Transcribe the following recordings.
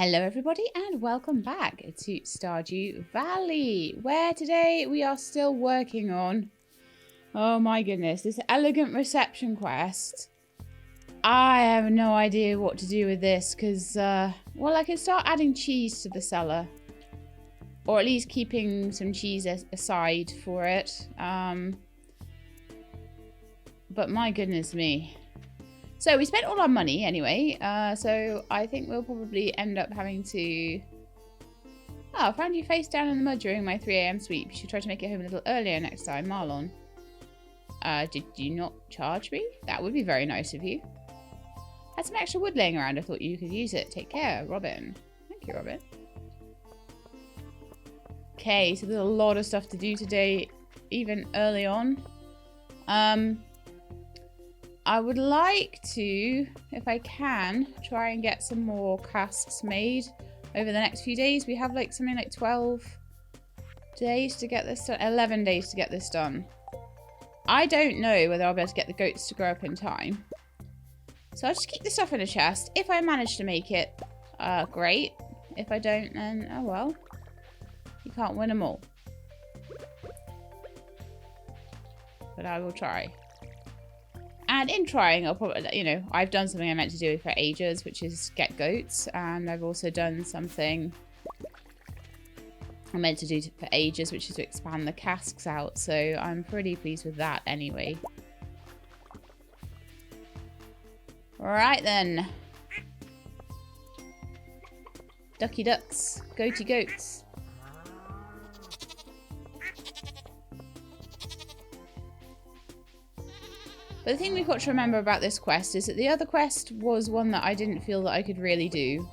Hello everybody and welcome back to Stardew Valley, where today we are still working on, oh my goodness, this elegant reception quest. I have no idea what to do with this because, well, I can start adding cheese to the cellar. Or at least keeping some cheese aside for it. But my goodness me. So we spent all our money anyway, so I think we'll probably end up having to... Oh, I found you face down in the mud during my 3 AM sweep. You should try to make it home a little earlier next time, Marlon. Did you not charge me? That would be very nice of you. Had some extra wood laying around. I thought you could use it. Take care, Robin. Thank you, Robin. Okay, so there's a lot of stuff to do today, even early on. I would like to, if I can, try and get some more casks made over the next few days. We have like something like 12 days to get this done, 11 days to get this done. I don't know whether I'll be able to get the goats to grow up in time. So I'll just keep the stuff in a chest. If I manage to make it, great. If I don't, then oh well. You can't win them all. But I will try. And in trying, I'll probably, you know, I've done something I meant to do for ages, which is get goats. And I've also done something I meant to do for ages, which is to expand the casks out. So I'm pretty pleased with that anyway. Alright then. Ducky ducks, goaty goats. But the thing we've got to remember about this quest is that the other quest was one that I didn't feel that I could really do.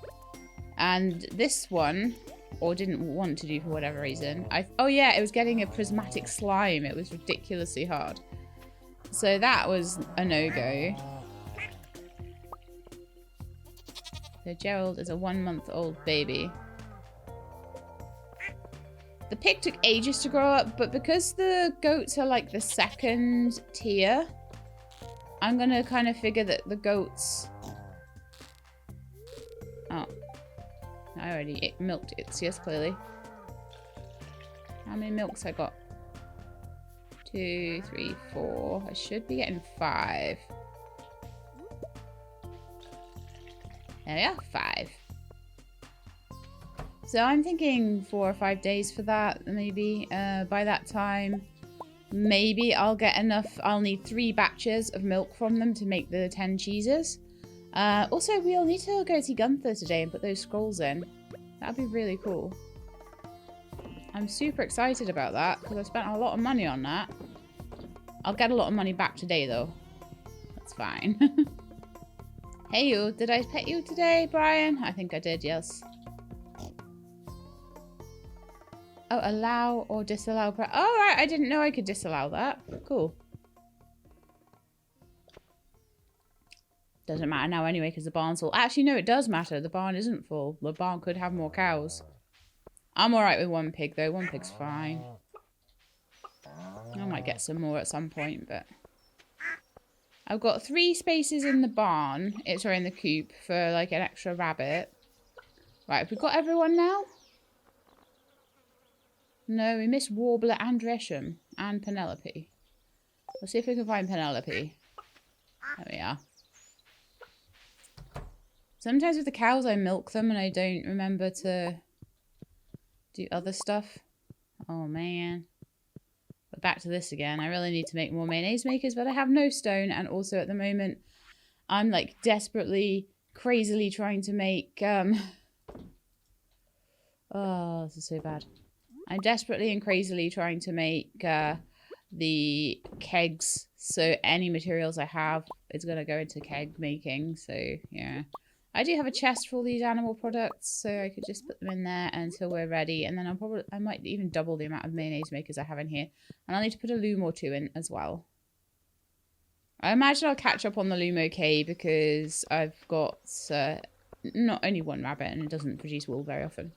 And this one, or didn't want to do for whatever reason. Oh yeah, it was getting a prismatic slime. It was ridiculously hard. So that was a no-go. So Gerald is a 1-month-old baby. The pig took ages to grow up, but because the goats are like the second tier, I'm gonna kind of figure that the goats... Oh. I already milked Ixius, clearly. How many milks I got? 2, 3, 4. I should be getting 5. There we are, 5. So I'm thinking 4 or 5 days for that, maybe. By that time... Maybe I'll get enough. I'll need 3 batches of milk from them to make the 10 cheeses. Also, we'll need to go see Gunther today and put those scrolls in. That'd be really cool. I'm super excited about that because I spent a lot of money on that. I'll get a lot of money back today though. That's fine. Hey you, did I pet you today, Brian? I think I did, yes. Oh, allow or disallow. Oh, right. I didn't know I could disallow that. Cool. Doesn't matter now anyway because the barn's full. Actually, no, it does matter. The barn isn't full. The barn could have more cows. I'm alright with 1 pig, though. 1 pig's fine. I might get some more at some point, but... I've got 3 spaces in the barn. Sorry, in the coop for, like, an extra rabbit. Right, have we got everyone now? No, we missed Warbler and Dresham and Penelope. Let's see if we can find Penelope. There we are. Sometimes with the cows I milk them and I don't remember to do other stuff. Oh man. But back to this again. I really need to make more mayonnaise makers, but I have no stone. And also at the moment, I'm like desperately, crazily trying to make... Oh, this is so bad. I'm desperately and crazily trying to make the kegs, so any materials I have is going to go into keg making, so yeah. I do have a chest for all these animal products, so I could just put them in there until we're ready, and then I might even double the amount of mayonnaise makers I have in here, and I'll need to put a loom or 2 in as well. I imagine I'll catch up on the loom okay, because I've got not only 1 rabbit, and it doesn't produce wool very often.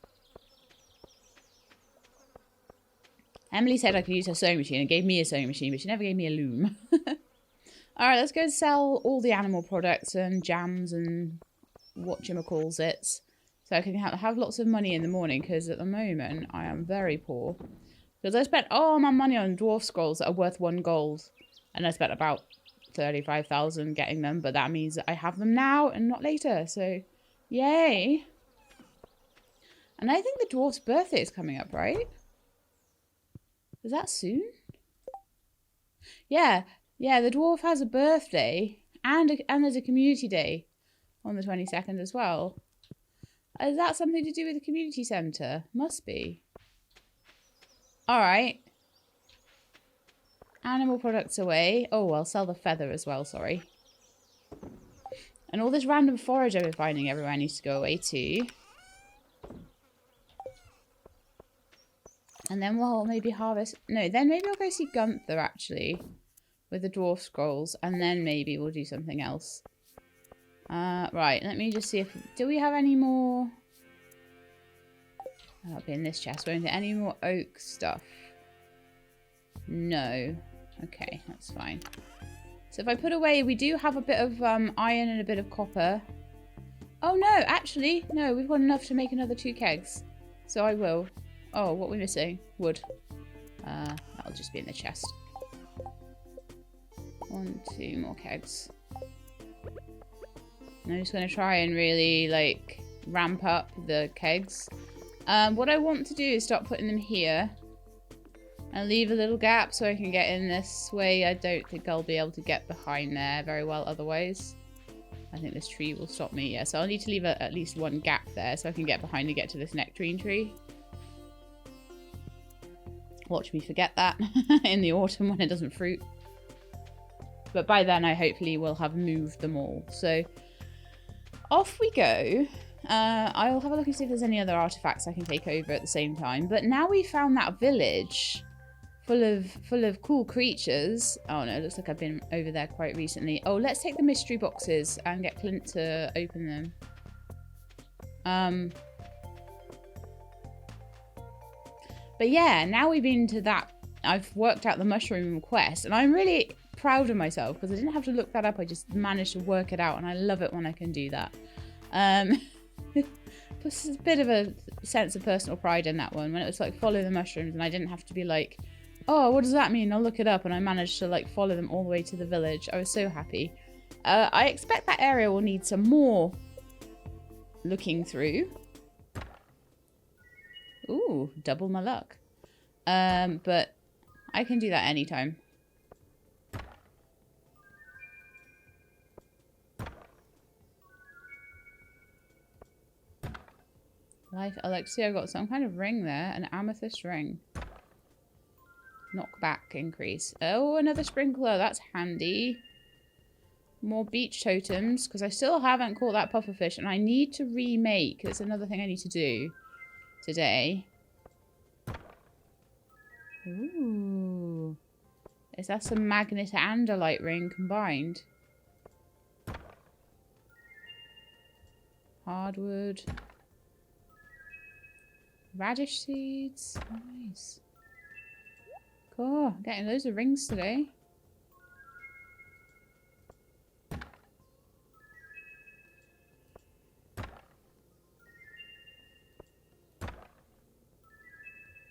Emily said I could use her sewing machine and gave me a sewing machine, but she never gave me a loom. Alright, let's go sell all the animal products and jams and whatchamacalls it. So I can have lots of money in the morning, because at the moment I am very poor. Because I spent all my money on dwarf scrolls that are worth 1 gold. And I spent about 35,000 getting them. But that means that I have them now and not later. So, yay. And I think the dwarf's birthday is coming up, right? Is that soon? Yeah. Yeah, the dwarf has a birthday. And there's a community day on the 22nd as well. Is that something to do with the community centre? Must be. Alright. Animal products away. Oh, I'll sell the feather as well, sorry. And all this random forage I've been finding everywhere needs to go away too. And then we'll maybe harvest... No, then maybe I'll go see Gunther, actually. With the dwarf scrolls. And then maybe we'll do something else. Right, let me just see if... Do we have any more... That'll be in this chest. Won't there any more oak stuff? No. Okay, that's fine. So if I put away... We do have a bit of iron and a bit of copper. Oh, no, actually. No, we've got enough to make another 2 kegs. So I will. Oh, what are we missing? Wood. That'll just be in the chest. 1, 2 more kegs. I'm just going to try and really, like, ramp up the kegs. What I want to do is start putting them here. And leave a little gap so I can get in this way. I don't think I'll be able to get behind there very well otherwise. I think this tree will stop me. Yeah, so I'll need to leave at least 1 gap there so I can get behind and get to this nectarine tree. Watch me forget that in the autumn when it doesn't fruit. But by then I hopefully will have moved them all. So off we go. I'll have a look and see if there's any other artifacts I can take over at the same time. But now we found that village full of cool creatures. Oh no, it looks like I've been over there quite recently. Oh, let's take the mystery boxes and get Clint to open them. But yeah, now we've been to that, I've worked out the mushroom quest, and I'm really proud of myself because I didn't have to look that up. I just managed to work it out, and I love it when I can do that. There's a bit of a sense of personal pride in that one when it was like follow the mushrooms, and I didn't have to be like, oh, what does that mean? I'll look it up, and I managed to like follow them all the way to the village. I was so happy. I expect that area will need some more looking through. Ooh, double my luck. But I can do that anytime. Life elixir, I got some kind of ring there, an amethyst ring. Knockback increase. Oh, another sprinkler, that's handy. More beach totems, because I still haven't caught that pufferfish, and I need to remake. That's another thing I need to do today. Ooh. Is that some magnet and a light ring combined? Hardwood. Radish seeds. Nice. Cool. Getting loads of rings today.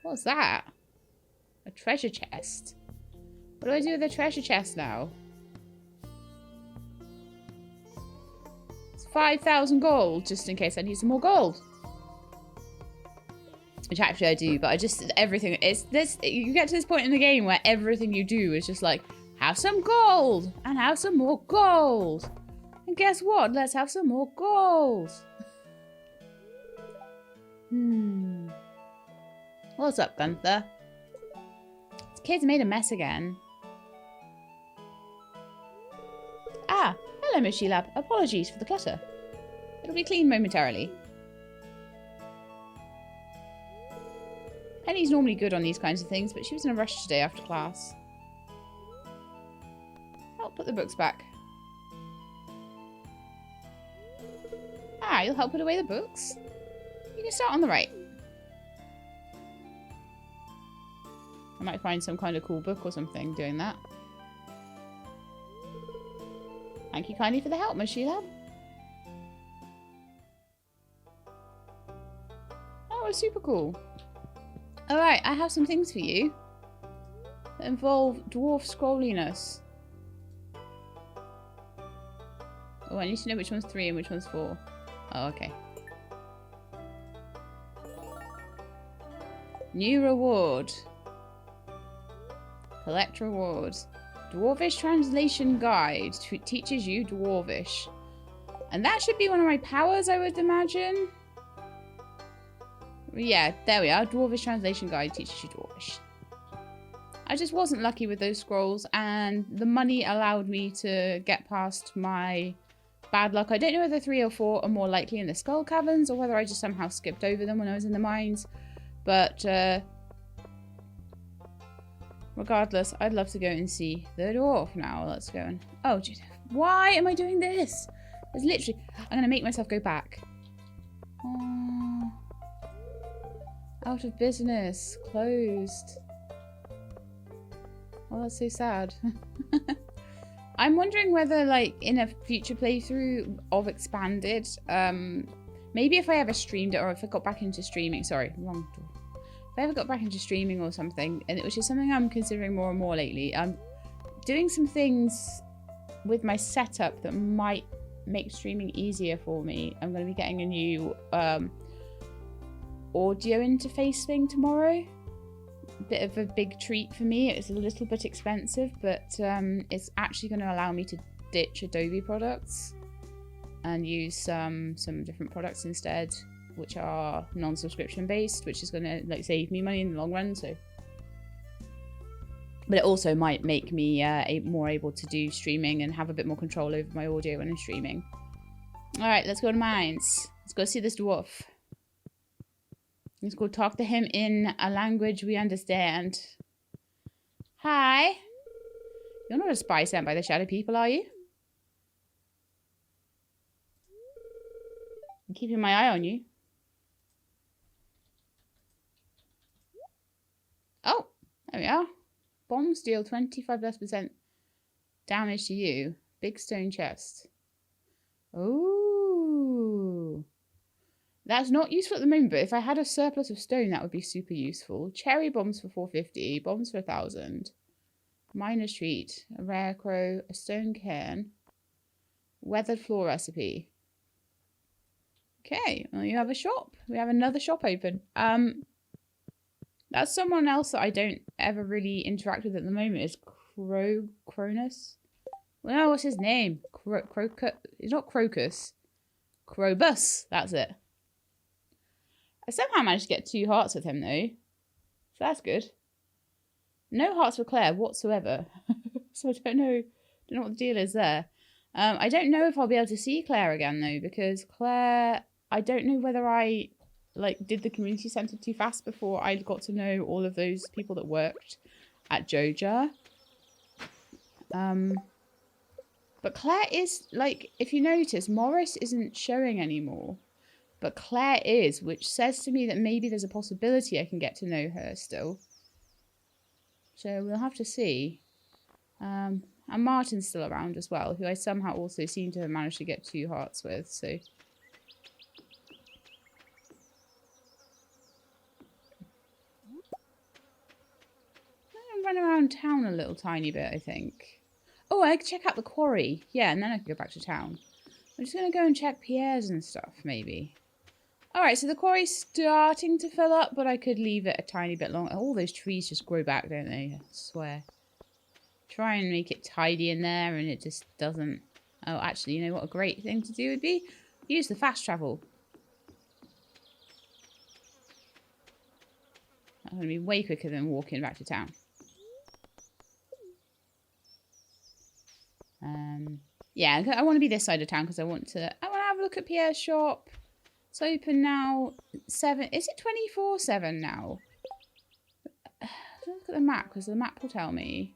What's that? A treasure chest. What do I do with a treasure chest now? It's 5,000 gold, just in case I need some more gold. Which actually I do, but I just, everything, it's this, you get to this point in the game where everything you do is just like, have some gold, and have some more gold. And guess what? Let's have some more gold. What's up, Gunther? This kid's made a mess again. Ah, hello, Miss Sheelab. Apologies for the clutter. It'll be clean momentarily. Penny's normally good on these kinds of things, but she was in a rush today after class. I'll put the books back. Ah, you'll help put away the books? You can start on the right. I might find some kind of cool book or something doing that. Thank you kindly for the help, Miss Sheila. Oh, super cool. Alright, I have some things for you that involve dwarf scrolliness. Oh, I need to know which one's 3 and which one's 4. Oh, okay. New reward. Collect rewards. Dwarvish translation guide teaches you Dwarvish. And that should be one of my powers, I would imagine. Yeah, there we are. Dwarvish translation guide teaches you Dwarvish. I just wasn't lucky with those scrolls, and the money allowed me to get past my bad luck. I don't know whether 3 or 4 are more likely in the skull caverns, or whether I just somehow skipped over them when I was in the mines. But regardless, I'd love to go and see the dwarf now. Let's go and... Oh, geez. Why am I doing this? It's literally... I'm going to make myself go back. Oh. Out of business. Closed. Oh, that's so sad. I'm wondering whether, like, in a future playthrough of Expanded, maybe if I ever streamed it, or if I got back into streaming... Sorry, wrong door. If I ever got back into streaming or something, and which is something I'm considering more and more lately, I'm doing some things with my setup that might make streaming easier for me. I'm going to be getting a new audio interface thing tomorrow. A bit of a big treat for me. It's a little bit expensive, but it's actually going to allow me to ditch Adobe products and use some different products instead, which are non-subscription based, which is going to like save me money in the long run. So, but it also might make me more able to do streaming and have a bit more control over my audio when I'm streaming. All right, let's go to mines. Let's go see this dwarf. Let's go talk to him in a language we understand. Hi. You're not a spy sent by the shadow people, are you? I'm keeping my eye on you. Oh, there we are. Bombs deal 25% damage to you. Big stone chest. Oh. That's not useful at the moment, but if I had a surplus of stone, that would be super useful. Cherry bombs for 450, bombs for 1,000. Miner's treat, a rare crow, a stone cairn, weathered floor recipe. Okay, well, you have a shop. We have another shop open. That's someone else that I don't ever really interact with at the moment is Cronus. Well, no, what's his name? Crocus. It's not Crocus. Crobus. That's it. I somehow managed to get 2 hearts with him, though. So that's good. No hearts for Claire whatsoever. So I don't know what the deal is there. I don't know if I'll be able to see Claire again, though, because Claire... I don't know whether I did the community centre too fast before I got to know all of those people that worked at Joja. But Claire is, if you notice, Morris isn't showing anymore. But Claire is, which says to me that maybe there's a possibility I can get to know her still. So we'll have to see. And Martin's still around as well, who I somehow also seem to have managed to get 2 hearts with, so... I'm going to run around town a little tiny bit, I think. Oh, I could check out the quarry. Yeah, and then I could go back to town. I'm just going to go and check Pierre's and stuff, maybe. Alright, so the quarry's starting to fill up, but I could leave it a tiny bit longer. All those trees just grow back, don't they? I swear. Try and make it tidy in there, and it just doesn't. Oh, actually, you know what a great thing to do would be? Use the fast travel. That's going to be way quicker than walking back to town. Yeah, I want to be this side of town because I want to have a look at Pierre's shop. It's open now. Is it 24/7 now? Look at the map because the map will tell me.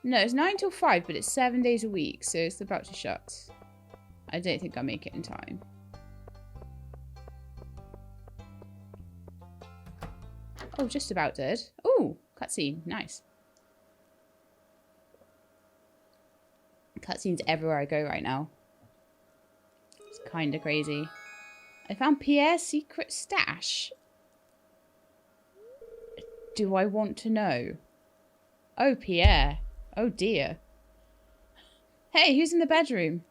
No, it's 9 till 5, but it's 7 days a week, so it's about to shut. I don't think I'll make it in time. Oh, just about did. Oh, cutscene. Nice. Cutscenes everywhere I go right now. It's kind of crazy. I found Pierre's secret stash. do I want to know? Oh, Pierre. Oh, dear. Hey, who's in the bedroom?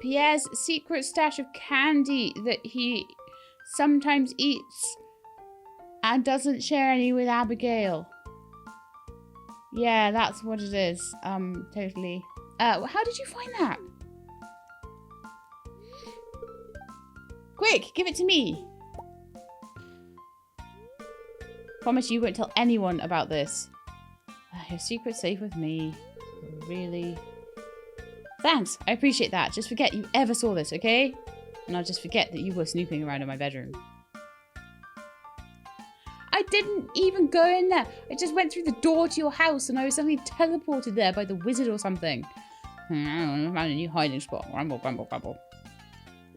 Pierre's secret stash of candy that he sometimes eats and doesn't share any with Abigail. Yeah, that's what it is. Totally. How did you find that? Quick, give it to me. Promise you won't tell anyone about this. Your secret's safe with me. Really? Thanks, I appreciate that. Just forget you ever saw this, okay? And I'll just forget that you were snooping around in my bedroom. I didn't even go in there. I just went through the door to your house and I was suddenly teleported there by the wizard or something. I found a new hiding spot. Rumble, grumble, grumble.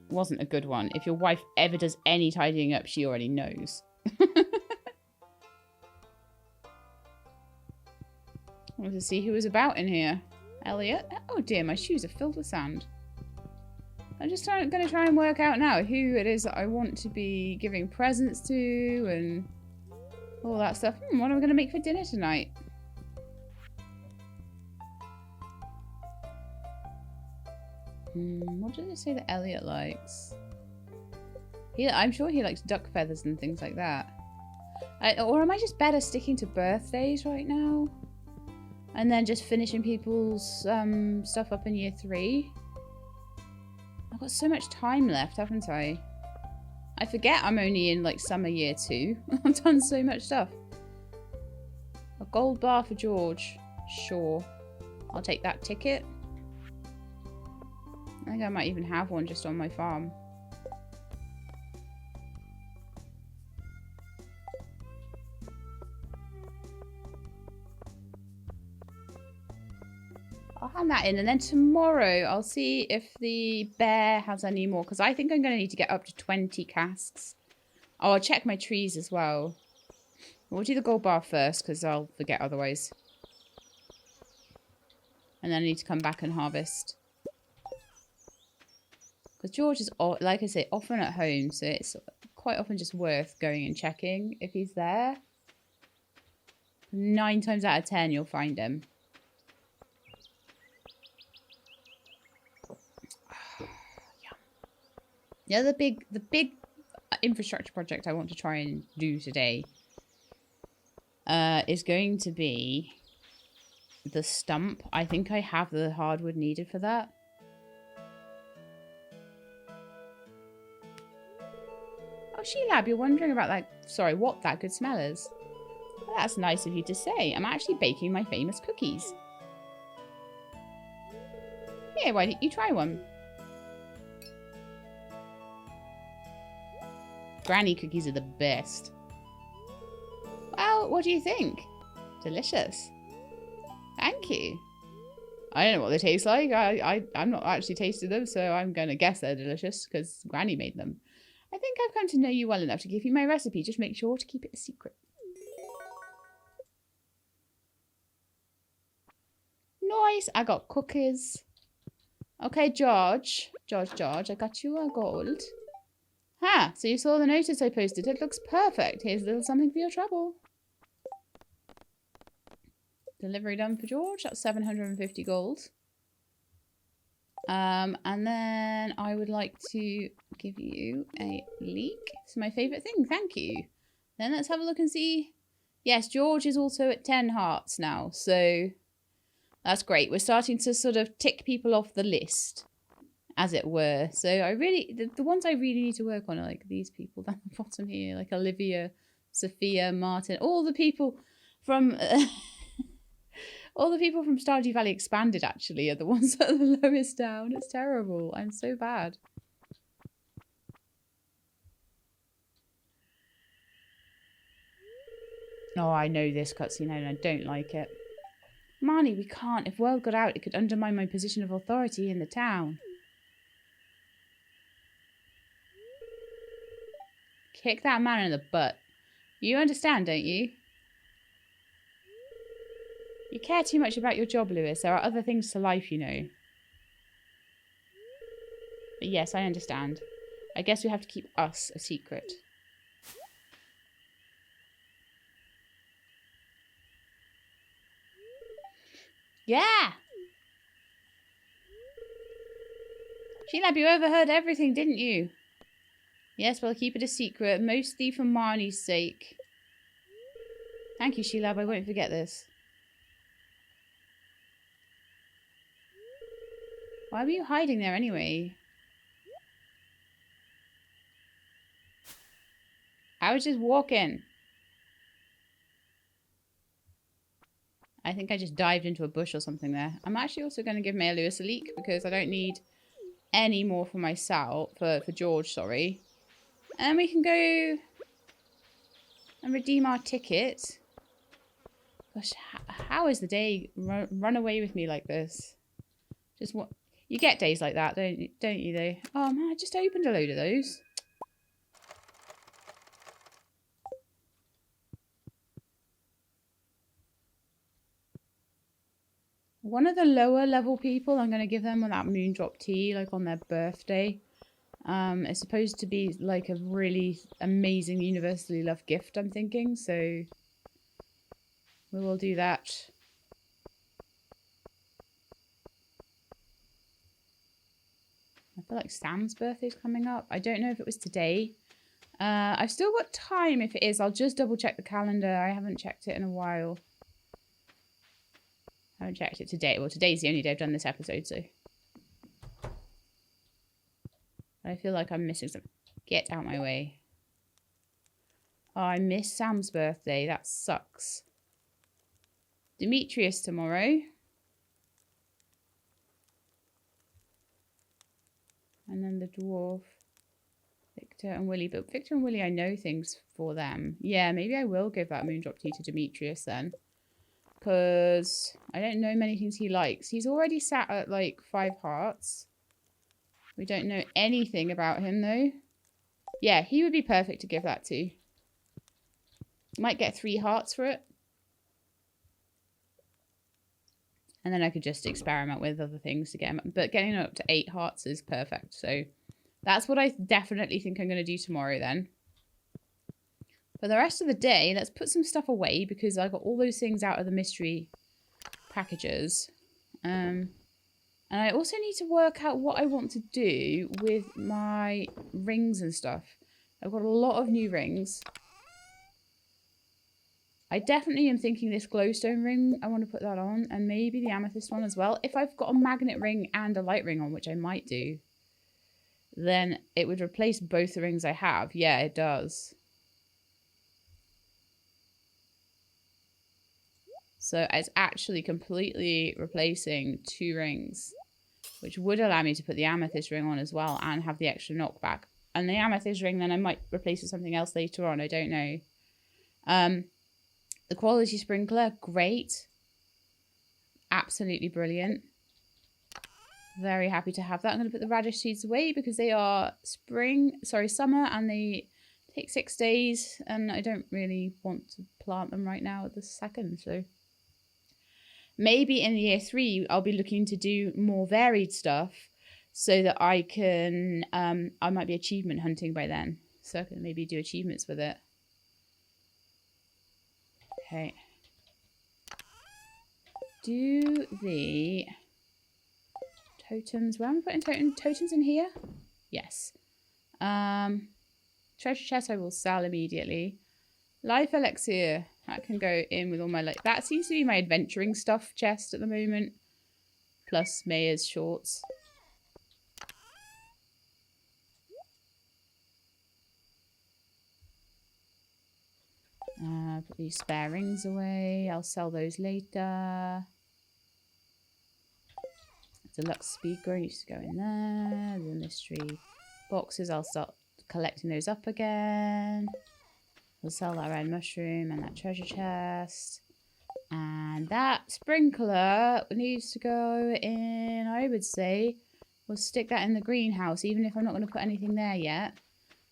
Wasn't a good one. If your wife ever does any tidying up, she already knows. I wanted to see who was about in here. Elliot? Oh dear, my shoes are filled with sand. I'm just going to try and work out now who it is that I want to be giving presents to and all that stuff. What am I going to make for dinner tonight? What does it say that Elliot likes? I'm sure he likes duck feathers and things like that. Or am I just better sticking to birthdays right now? And then just finishing people's stuff up in year 3. I've got so much time left, haven't I? I forget I'm only in like summer year 2. I've done so much stuff. A gold bar for George. Sure. I'll take that ticket. I think I might even have one just on my farm. I'll hand that in, and then tomorrow I'll see if the bear has any more, because I think I'm going to need to get up to 20 casks. Oh, I'll check my trees as well. We'll do the gold bar first, because I'll forget otherwise. And then I need to come back and harvest. Because George is, like I say, often at home, so it's quite often just worth going and checking if he's there. 9 times out of 10 you'll find him. Yeah, the big infrastructure project I want to try and do today is going to be the stump. I think I have the hardwood needed for that. Oh, Sheelab, you're wondering about that. Sorry, what that good smell is. Well, that's nice of you to say. I'm actually baking my famous cookies. Yeah, why don't you try one? Granny cookies are the best. Well, what do you think? Delicious. Thank you. I don't know what they taste like. I'm not actually tasted them, so I'm going to guess they're delicious because Granny made them. I think I've come to know you well enough to give you my recipe. Just make sure to keep it a secret. Nice. I got cookies. Okay, George, I got you a gold. Ha! So you saw the notice I posted. It looks perfect. Here's a little something for your trouble. Delivery done for George. That's 750 gold. And then I would like to give you a leek. It's my favourite thing. Thank you. Then let's have a look and see. Yes, George is also at 10 hearts now. So that's great. We're starting to sort of tick people off the list, as it were. So I really, the ones I really need to work on are like these people down the bottom here, like Olivia, Sophia, Martin, all the people from all the people from Stardew Valley Expanded actually are the ones that are the lowest down. It's terrible. I'm so bad. Oh, I know this cutscene and I don't like it. Marnie, we can't. If word got out, it could undermine my position of authority in the town. Kick that man in the butt. You understand, don't you? You care too much about your job, Lewis. There are other things to life, you know. But yes, I understand. I guess we have to keep us a secret. Yeah! Sheila, you overheard everything, didn't you? Yes, well, keep it a secret, mostly for Marnie's sake. Thank you, Sheila, I won't forget this. Why were you hiding there anyway? I was just walking. I think I just dived into a bush or something there. I'm actually also going to give Maya Lewis a leak because I don't need any more for myself, for George, sorry. And we can go and redeem our ticket. Gosh, how is the day run away with me like this? Just what you get days like that, don't you? Though. Oh man, I just opened a load of those. One of the lower level people, I'm going to give them that moondrop tea, like on their birthday. It's supposed to be like a really amazing, universally loved gift, I'm thinking. So we will do that. I feel like Sam's birthday's coming up. I don't know if it was today. I've still got time if it is. I'll just double check the calendar. I haven't checked it in a while. I haven't checked it today. Well, today's the only day I've done this episode, so. I feel like I'm missing something. Get out my way. Oh, I missed Sam's birthday. That sucks. Demetrius tomorrow. And then the dwarf. Victor and Willie. But Victor and Willie, I know things for them. Yeah, maybe I will give that moondrop tea to Demetrius then. Because I don't know many things he likes. He's already sat at like 5 hearts. We don't know anything about him though. Yeah, he would be perfect to give that to. Might get 3 hearts for it. And then I could just experiment with other things to get him. But getting up to 8 hearts is perfect. So that's what I definitely think I'm going to do tomorrow then. For the rest of the day, let's put some stuff away because I got all those things out of the mystery packages. And I also need to work out what I want to do with my rings and stuff. I've got a lot of new rings. I definitely am thinking this glowstone ring, I want to put that on. And maybe the amethyst one as well. If I've got a magnet ring and a light ring on, which I might do, then it would replace both the rings I have. Yeah, it does. So it's actually completely replacing 2 rings, which would allow me to put the amethyst ring on as well and have the extra knockback. And the amethyst ring, then I might replace with something else later on. I don't know. The quality sprinkler, great. Absolutely brilliant. Very happy to have that. I'm going to put the radish seeds away because they are summer, and they take 6 days. And I don't really want to plant them right now at this second, so... Maybe in year 3, I'll be looking to do more varied stuff so that I can, I might be achievement hunting by then. So I can maybe do achievements with it. Okay. Do the totems. Where am I putting totems in here? Yes. Treasure chest I will sell immediately. Life elixir. That can go in with all my... that seems to be my adventuring stuff chest at the moment. Plus Maya's shorts. Put these spare rings away. I'll sell those later. Deluxe speaker needs to go in there. The mystery boxes, I'll start collecting those up again. We'll sell that red mushroom and that treasure chest. And that sprinkler needs to go in, I would say. We'll stick that in the greenhouse, even if I'm not going to put anything there yet.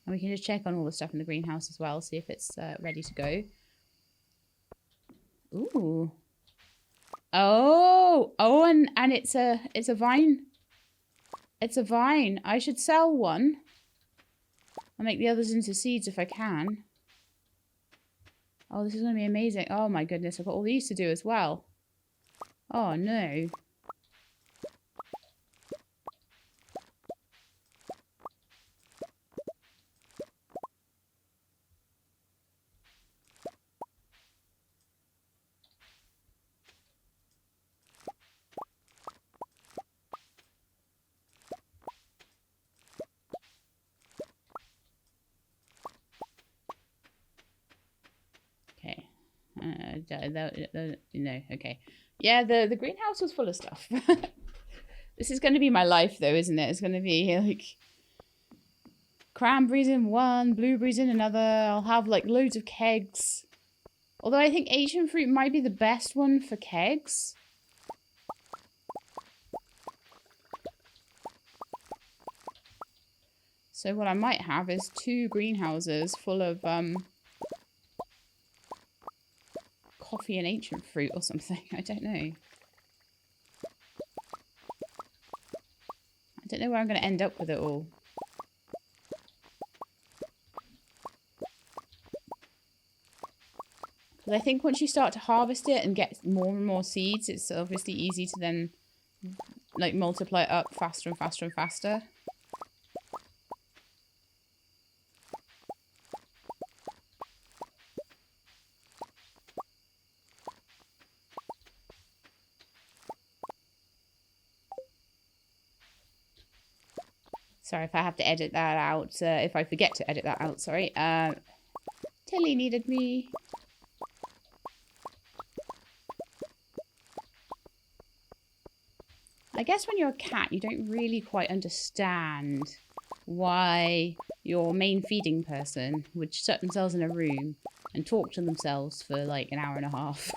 And we can just check on all the stuff in the greenhouse as well, see if it's ready to go. Ooh. Oh, and it's a vine. It's a vine. I should sell one. I'll make the others into seeds if I can. Oh, this is going to be amazing. Oh my goodness, I've got all these to do as well. Oh no. No, okay. Yeah, the greenhouse was full of stuff. This is going to be my life, though, isn't it? It's going to be, like, cranberries in one, blueberries in another. I'll have, like, loads of kegs. Although I think Asian fruit might be the best one for kegs. So what I might have is 2 greenhouses full of, coffee and ancient fruit or something. I don't know. I don't know where I'm going to end up with it all. Because I think once you start to harvest it and get more and more seeds, it's obviously easy to then like multiply it up faster and faster and faster. Sorry if I have to edit that out. If I forget to edit that out, sorry. Tilly needed me. I guess when you're a cat, you don't really quite understand why your main feeding person would shut themselves in a room and talk to themselves for like an hour and a half.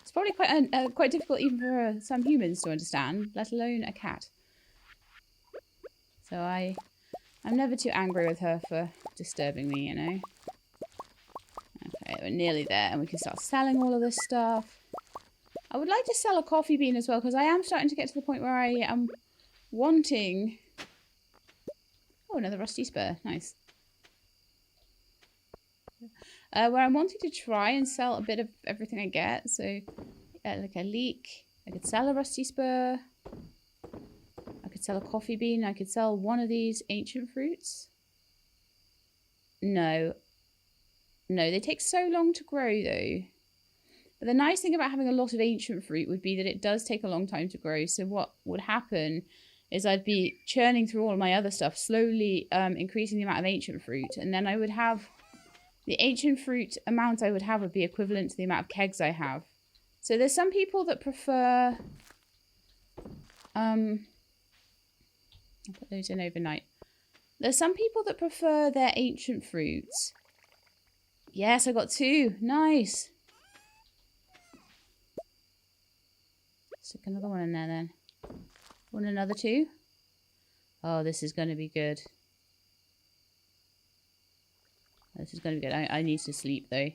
It's probably quite difficult even for some humans to understand, let alone a cat. So I'm never too angry with her for disturbing me, you know. Okay, we're nearly there and we can start selling all of this stuff. I would like to sell a coffee bean as well because I am starting to get to the point where I am wanting... Oh, another rusty spur. Nice. Where I'm wanting to try and sell a bit of everything I get. So, like a leek. I could sell a rusty spur. I could sell a coffee bean. I could sell one of these ancient fruits. No. No, they take so long to grow though. But the nice thing about having a lot of ancient fruit would be that it does take a long time to grow. So what would happen is I'd be churning through all of my other stuff, slowly increasing the amount of ancient fruit. And then I would have... The ancient fruit amount I would have would be equivalent to the amount of kegs I have. So there's some people that prefer... I'll put those in overnight. There's some people that prefer their ancient fruits. Yes, I got 2. Nice. Stick another one in there then. Want another 2? Oh, this is going to be good. This is going to be good. I need to sleep though.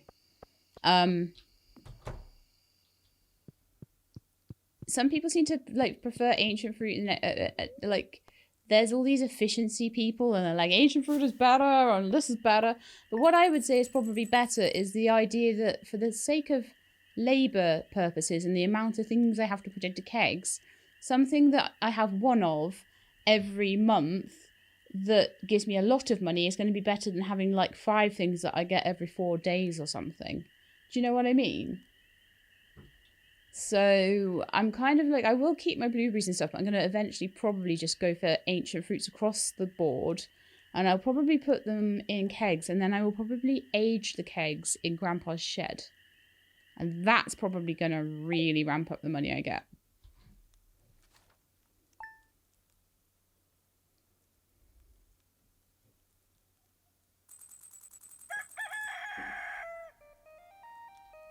Some people seem to like prefer ancient fruit and like there's all these efficiency people and they're like ancient fruit is better and this is better. But what I would say is probably better is the idea that for the sake of labor purposes and the amount of things I have to put into kegs, something that I have one of every month that gives me a lot of money is going to be better than having like 5 things that I get every 4 days or something. Do you know what I mean? So I'm kind of like, I will keep my blueberries and stuff, but I'm going to eventually probably just go for ancient fruits across the board. And I'll probably put them in kegs, and then I will probably age the kegs in Grandpa's shed. And that's probably going to really ramp up the money I get.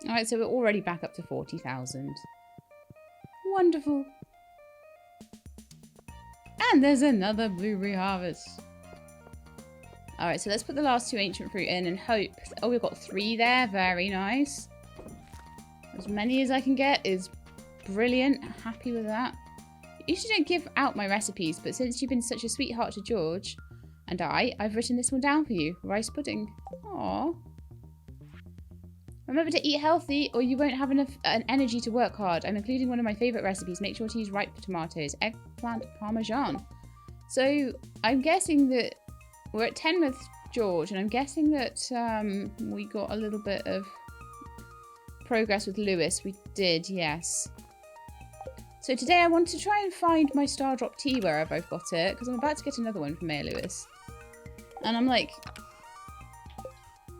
Alright, so we're already back up to 40,000. Wonderful. And there's another blueberry harvest. Alright, so let's put the last 2 ancient fruit in and hope... Oh, we've got 3 there. Very nice. As many as I can get is brilliant. Happy with that. usually don't give out my recipes, but since you've been such a sweetheart to George and I've written this one down for you. Rice pudding. Aww. Remember to eat healthy or you won't have enough energy to work hard. I'm including one of my favourite recipes. Make sure to use ripe tomatoes. Eggplant parmesan. So I'm guessing that we're at 10 with George, and I'm guessing that we got a little bit of progress with Lewis. We did, yes. So today I want to try and find my Star Drop tea wherever I've got it, because I'm about to get another one from Mayor Lewis. And I'm like,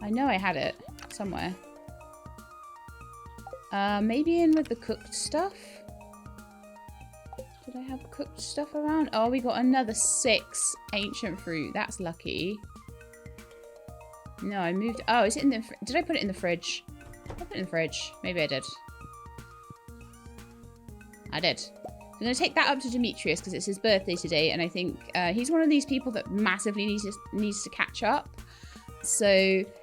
I know I had it somewhere. Maybe in with the cooked stuff? Did I have cooked stuff around? Oh, we got another 6 ancient fruit. That's lucky. No, I moved... Oh, is it in the... Did I put it in the fridge? I put it in the fridge. Maybe I did. I did. I'm going to take that up to Demetrius because it's his birthday today, and I think he's one of these people that massively needs to catch up. So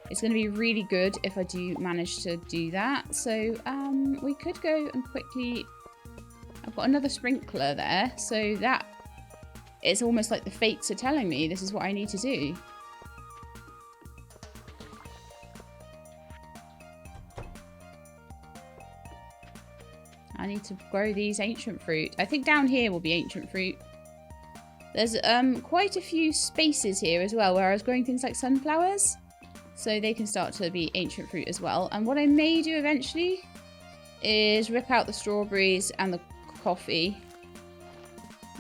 it's going to be really good if I do manage to do that. So we could go and quickly... I've got another sprinkler there, so that... It's almost like the fates are telling me this is what I need to do. I need to grow these ancient fruit. I think down here will be ancient fruit. There's quite a few spaces here as well where I was growing things like sunflowers. So they can start to be ancient fruit as well. And what I may do eventually is rip out the strawberries and the coffee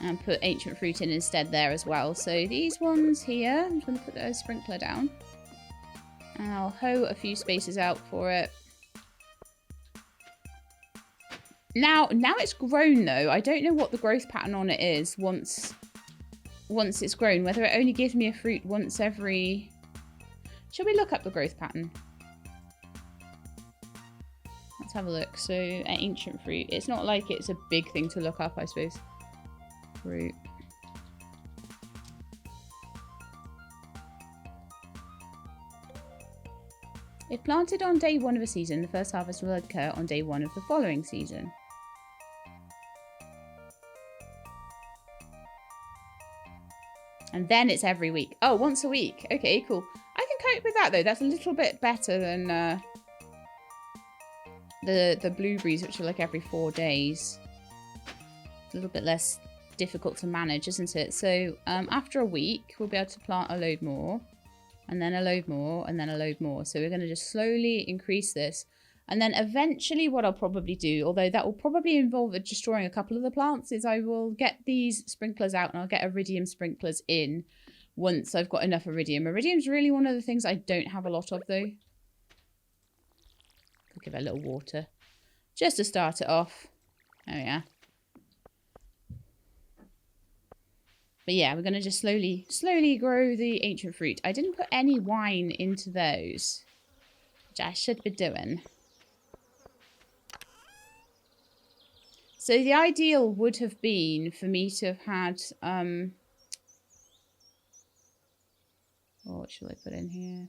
and put ancient fruit in instead there as well. So these ones here, I'm just going to put a sprinkler down. And I'll hoe a few spaces out for it. Now it's grown though. I don't know what the growth pattern on it is once it's grown. Whether it only gives me a fruit once every... Shall we look up the growth pattern? Let's have a look. So, ancient fruit. It's not like it's a big thing to look up, I suppose. Fruit. If planted on day 1 of a season, the first harvest will occur on day 1 of the following season. And then it's every week. Oh, once a week. Okay, cool. I can cope with that, though. That's a little bit better than the blueberries, which are like every 4 days. A little bit less difficult to manage, isn't it? So after a week, we'll be able to plant a load more. And then a load more, and then a load more. So we're going to just slowly increase this. And then eventually what I'll probably do, although that will probably involve destroying a couple of the plants, is I will get these sprinklers out and I'll get iridium sprinklers in once I've got enough iridium. Iridium's really one of the things I don't have a lot of, though. I'll give it a little water just to start it off. Oh, yeah. But yeah, we're going to just slowly grow the ancient fruit. I didn't put any wine into those, which I should be doing. So the ideal would have been for me to have had, what should I put in here?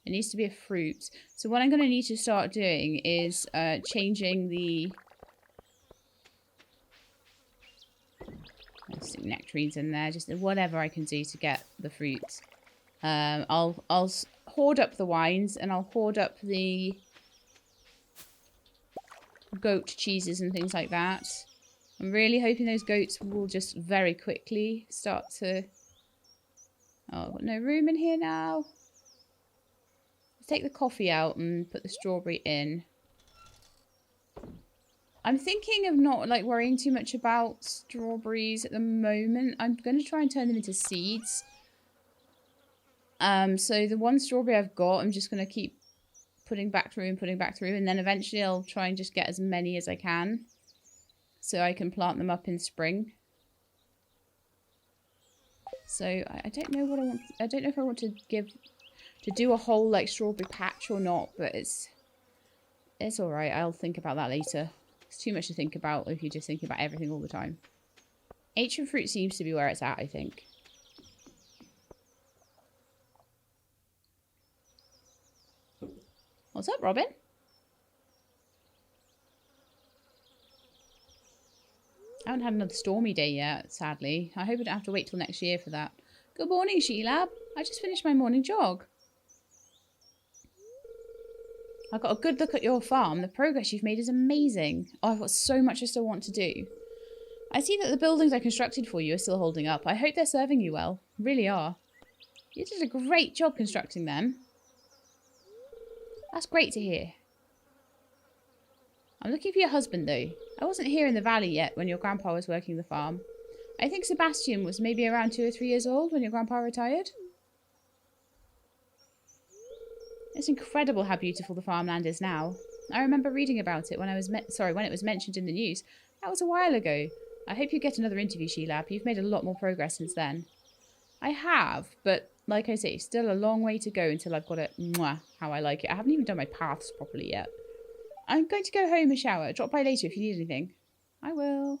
It needs to be a fruit. So what I'm going to need to start doing is changing the... I'll stick nectarines in there, just whatever I can do to get the fruit. I'll hoard up the wines, and I'll hoard up the goat cheeses and things like that. I'm really hoping those goats will just very quickly start to... Oh, I've got no room in here now. Let's take the coffee out and put the strawberry in. I'm thinking of not like worrying too much about strawberries at the moment. I'm going to try and turn them into seeds. So the one strawberry I've got, I'm just going to keep putting back through and putting back through. And then eventually I'll try and just get as many as I can. So I can plant them up in spring. So I don't know what I want. I don't know if I want to do a whole like strawberry patch or not. But it's alright. I'll think about that later. It's too much to think about if you're just thinking about everything all the time. Ancient fruit seems to be where it's at, I think. What's up, Robin? I haven't had another stormy day yet, sadly. I hope I don't have to wait till next year for that. Good morning, Sheelab. I just finished my morning jog. I got a good look at your farm. The progress you've made is amazing. Oh, I've got so much I still want to do. I see that the buildings I constructed for you are still holding up. I hope they're serving you well. Really are. You did a great job constructing them. That's great to hear. I'm looking for your husband, though. I wasn't here in the valley yet when your grandpa was working the farm. I think Sebastian was maybe around 2 or 3 years old when your grandpa retired. It's incredible how beautiful the farmland is now. I remember reading about it when when it was mentioned in the news. That was a while ago. I hope you get another interview, Sheelab. You've made a lot more progress since then. I have, but like I say, still a long way to go until I've got it how I like it. I haven't even done my paths properly yet. I'm going to go home and shower. Drop by later if you need anything. I will.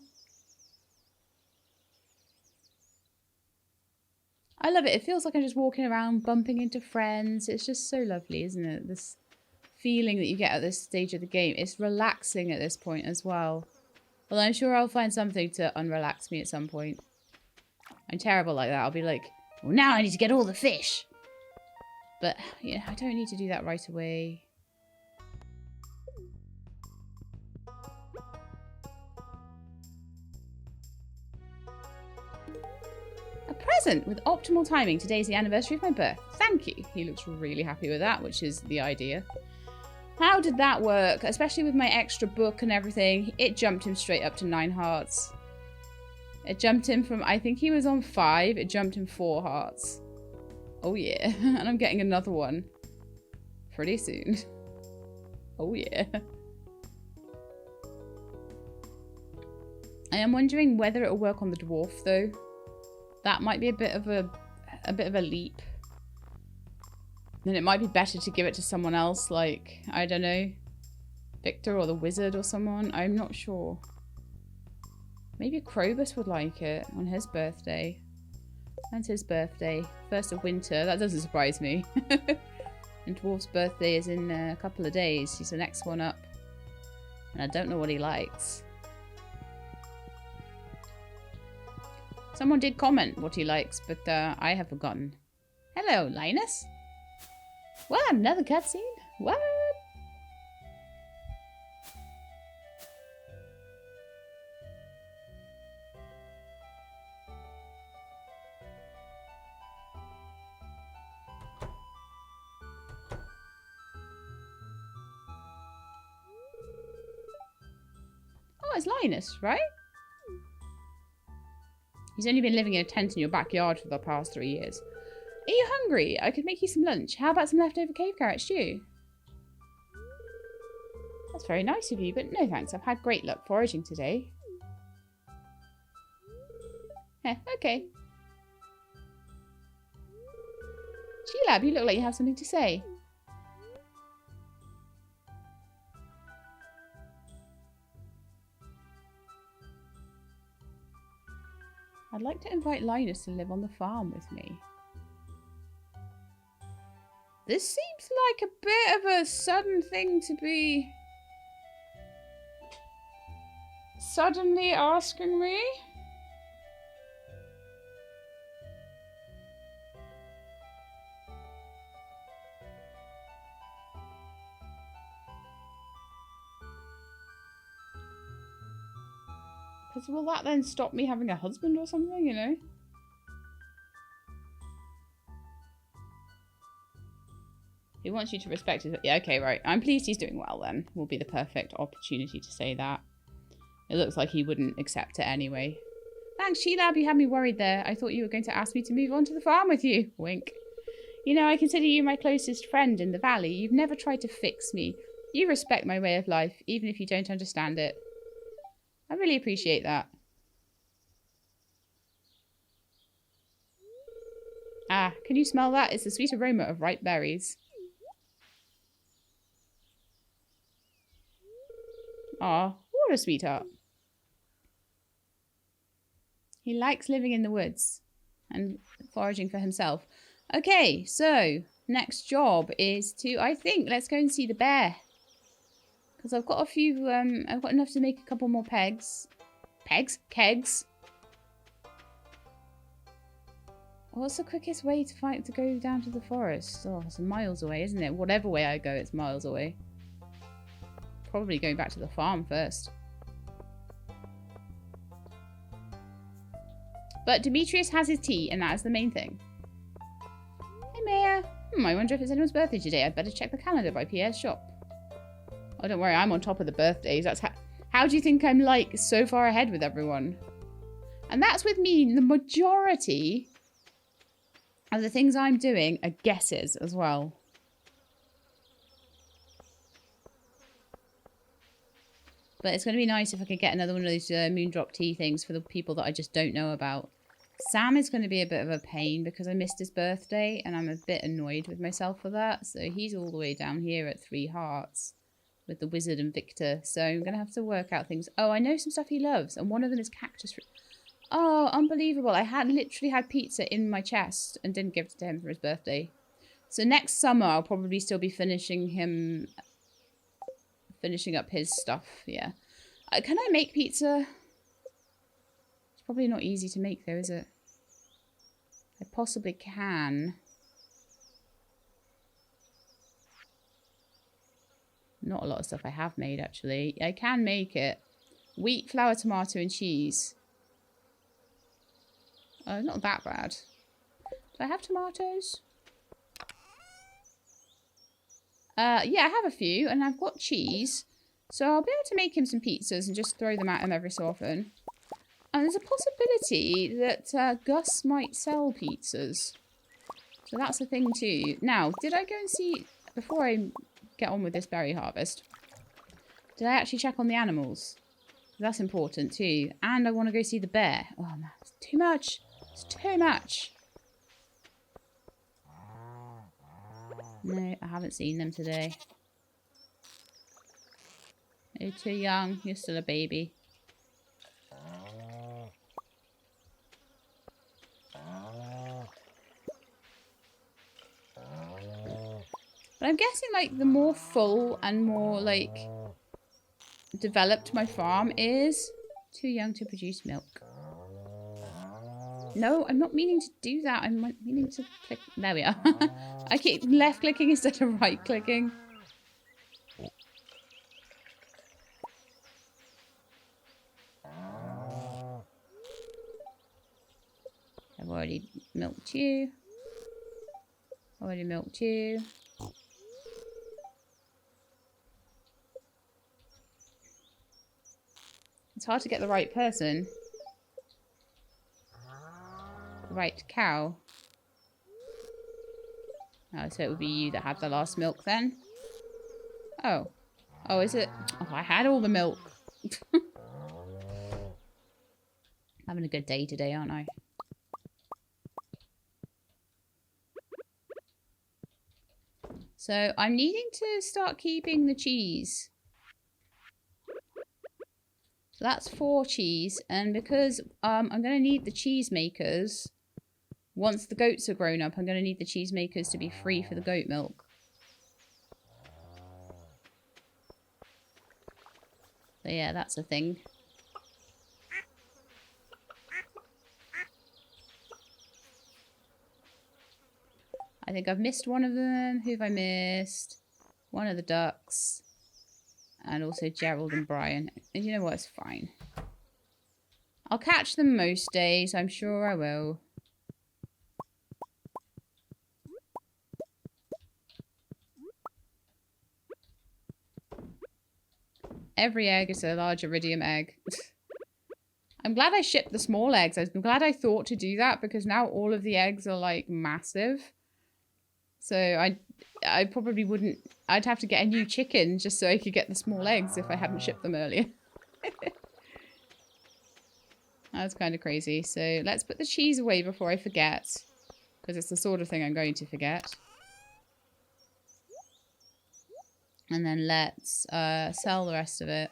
I love it. It feels like I'm just walking around, bumping into friends. It's just so lovely, isn't it? This feeling that you get at this stage of the game. It's relaxing at this point as well. Well, I'm sure I'll find something to unrelax me at some point. I'm terrible like that. I'll be like, well, now I need to get all the fish. But, yeah, I don't need to do that right away. A present with optimal timing. Today's the anniversary of my birth. Thank you. He looks really happy with that, which is the idea. How did that work? Especially with my extra book and everything. It jumped him straight up to 9 hearts. It jumped him from, I think he was on 5. It jumped him 4 hearts. Oh yeah. And I'm getting another one pretty soon. Oh yeah. I am wondering whether it'll work on the dwarf though. That might be a bit of a leap. Then it might be better to give it to someone else, like, I don't know, Victor or the wizard or someone. I'm not sure. Maybe Krobus would like it on his birthday. When's his birthday? 1st of winter. That doesn't surprise me. And Dwarf's birthday is in a couple of days. He's the next one up. And I don't know what he likes. Someone did comment what he likes, but I have forgotten. Hello, Linus. What? Another cutscene? What? Oh, it's Linus, right? He's only been living in a tent in your backyard for the past 3 years. Are you hungry? I could make you some lunch. How about some leftover cave carrot stew? That's very nice of you, but no thanks. I've had great luck foraging today. Okay. Sheelab, you look like you have something to say. I'd like to invite Linus to live on the farm with me. This seems like a bit of a sudden thing to be suddenly asking me. Because will that then stop me having a husband or something, you know? He wants you to respect his... Yeah, okay, right. I'm pleased he's doing well then. Will be the perfect opportunity to say that. It looks like he wouldn't accept it anyway. Thanks, Sheelab. You had me worried there. I thought you were going to ask me to move on to the farm with you. Wink. You know, I consider you my closest friend in the valley. You've never tried to fix me. You respect my way of life, even if you don't understand it. I really appreciate that. Ah, can you smell that? It's the sweet aroma of ripe berries. Aw, what a sweetheart. He likes living in the woods and foraging for himself. Okay, so next job is to, I think, let's go and see the bear. Because I've got a few, I've got enough to make a couple more pegs. Kegs. What's the quickest way to go down to the forest? Oh, it's miles away, isn't it? Whatever way I go, it's miles away. Probably going back to the farm first. But Demetrius has his tea, and that is the main thing. Hey, Maya. I wonder if it's anyone's birthday today. I'd better check the calendar by Pierre's shop. Oh, don't worry. I'm on top of the birthdays. That's how do you think I'm, like, so far ahead with everyone? And that's with me. The majority of the things I'm doing are guesses as well. But it's going to be nice if I could get another one of those Moondrop tea things for the people that I just don't know about. Sam is going to be a bit of a pain because I missed his birthday and I'm a bit annoyed with myself for that. So he's all the way down here at 3 hearts with the wizard and Victor. So I'm going to have to work out things. Oh, I know some stuff he loves, and one of them is cactus fruit. Oh, unbelievable. I had literally had pizza in my chest and didn't give it to him for his birthday. So next summer I'll probably still be finishing up his stuff. Yeah. Can I make pizza? It's probably not easy to make though, is it? I possibly can. Not a lot of stuff I have made, actually. I can make it. Wheat, flour, tomato, and cheese. Oh, not that bad. Do I have tomatoes? Yeah, I have a few, and I've got cheese. So I'll be able to make him some pizzas and just throw them at him every so often. And there's a possibility that Gus might sell pizzas. So that's a thing too. Now, did I go and see, before I get on with this berry harvest, did I actually check on the animals? That's important too. And I want to go see the bear. Oh man, it's too much. It's too much. No, I haven't seen them today. You're too young. You're still a baby. But I'm guessing, like, the more full and more, like, developed my farm is, too young to produce milk. No, I'm not meaning to do that. I'm meaning to click. There we are. I keep left clicking instead of right clicking. I've already milked you. Already milked you. It's hard to get the right person. The right cow. Oh, so it would be you that had the last milk then? Oh. Oh, is it? Oh, I had all the milk. Having a good day today, aren't I? So I'm needing to start keeping the cheese. So that's 4 cheese, and because I'm going to need the cheese makers, once the goats are grown up, I'm going to need the cheese makers to be free for the goat milk. So yeah, that's a thing. I think I've missed one of them. Who have I missed? One of the ducks. And also Gerald and Brian. And you know what? It's fine. I'll catch them most days. I'm sure I will. Every egg is a large iridium egg. I'm glad I shipped the small eggs. I'm glad I thought to do that because now all of the eggs are like massive. So I probably wouldn't. I'd have to get a new chicken just so I could get the small eggs if I hadn't shipped them earlier. That's kind of crazy. So let's put the cheese away before I forget. Because it's the sort of thing I'm going to forget. And then let's sell the rest of it.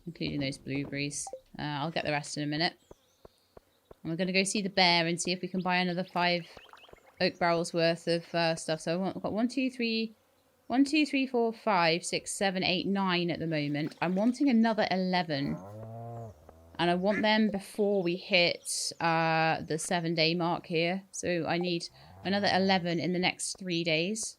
Including those blueberries. I'll get the rest in a minute. And we're going to go see the bear and see if we can buy another 5 oak barrels worth of stuff. So I've got 1, 2, 3, 1, 2, 3, 4, 5, 6, 7, 8, 9 at the moment. I'm wanting another 11. And I want them before we hit the 7-day mark here. So I need another 11 in the next 3 days.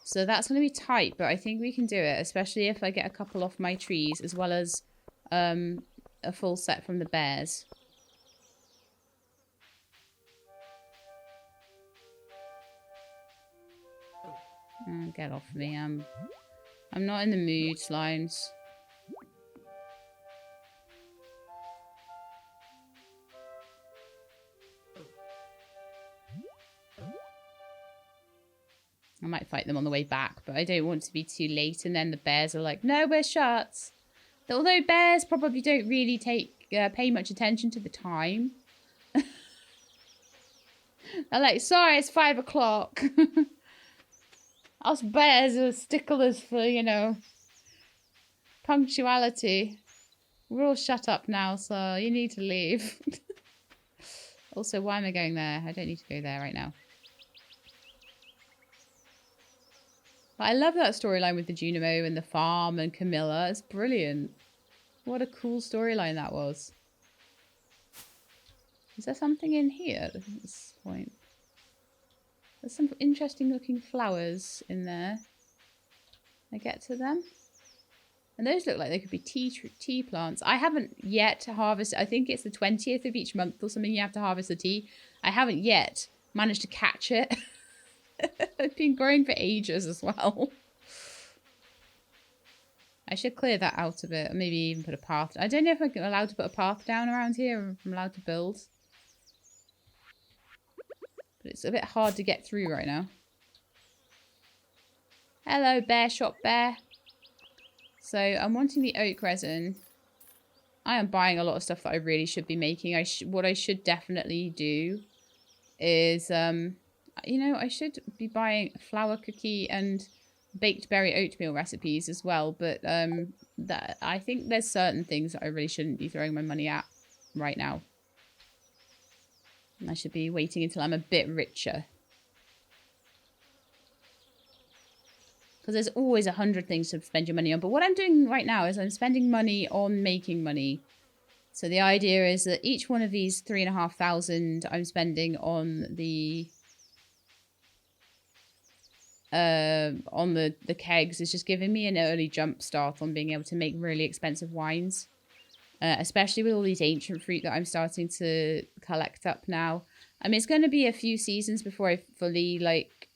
So that's going to be tight, but I think we can do it. Especially if I get a couple off my trees, as well as a full set from the bears. Oh, get off me. I'm not in the mood, slimes. I might fight them on the way back, but I don't want to be too late. And then the bears are like, no, we're shut. Although bears probably don't really pay much attention to the time. They're like, sorry, it's 5 o'clock. Us bears are sticklers for, you know, punctuality. We're all shut up now, so you need to leave. Also, why am I going there? I don't need to go there right now. But I love that storyline with the Junimo and the farm and Camilla. It's brilliant. What a cool storyline that was. Is there something in here at this point? There's some interesting looking flowers in there. I get to them. And those look like they could be tea plants. I haven't yet harvested. I think it's the 20th of each month or something you have to harvest the tea. I haven't yet managed to catch it. It's been growing for ages as well. I should clear that out a bit. Or maybe even put a path. I don't know if I'm allowed to put a path down around here or if I'm allowed to build. But it's a bit hard to get through right now. Hello, bear shop bear. So I'm wanting the oak resin. I am buying a lot of stuff that I really should be making. What I should definitely do is, you know, I should be buying flour cookie and baked berry oatmeal recipes as well. But I think there's certain things that I really shouldn't be throwing my money at right now. And I should be waiting until I'm a bit richer. Because there's always 100 things to spend your money on. But what I'm doing right now is I'm spending money on making money. So the idea is that each one of these 3,500 I'm spending on the kegs is just giving me an early jump start on being able to make really expensive wines. Especially with all these ancient fruit that I'm starting to collect up now. I mean, it's going to be a few seasons before I fully, like,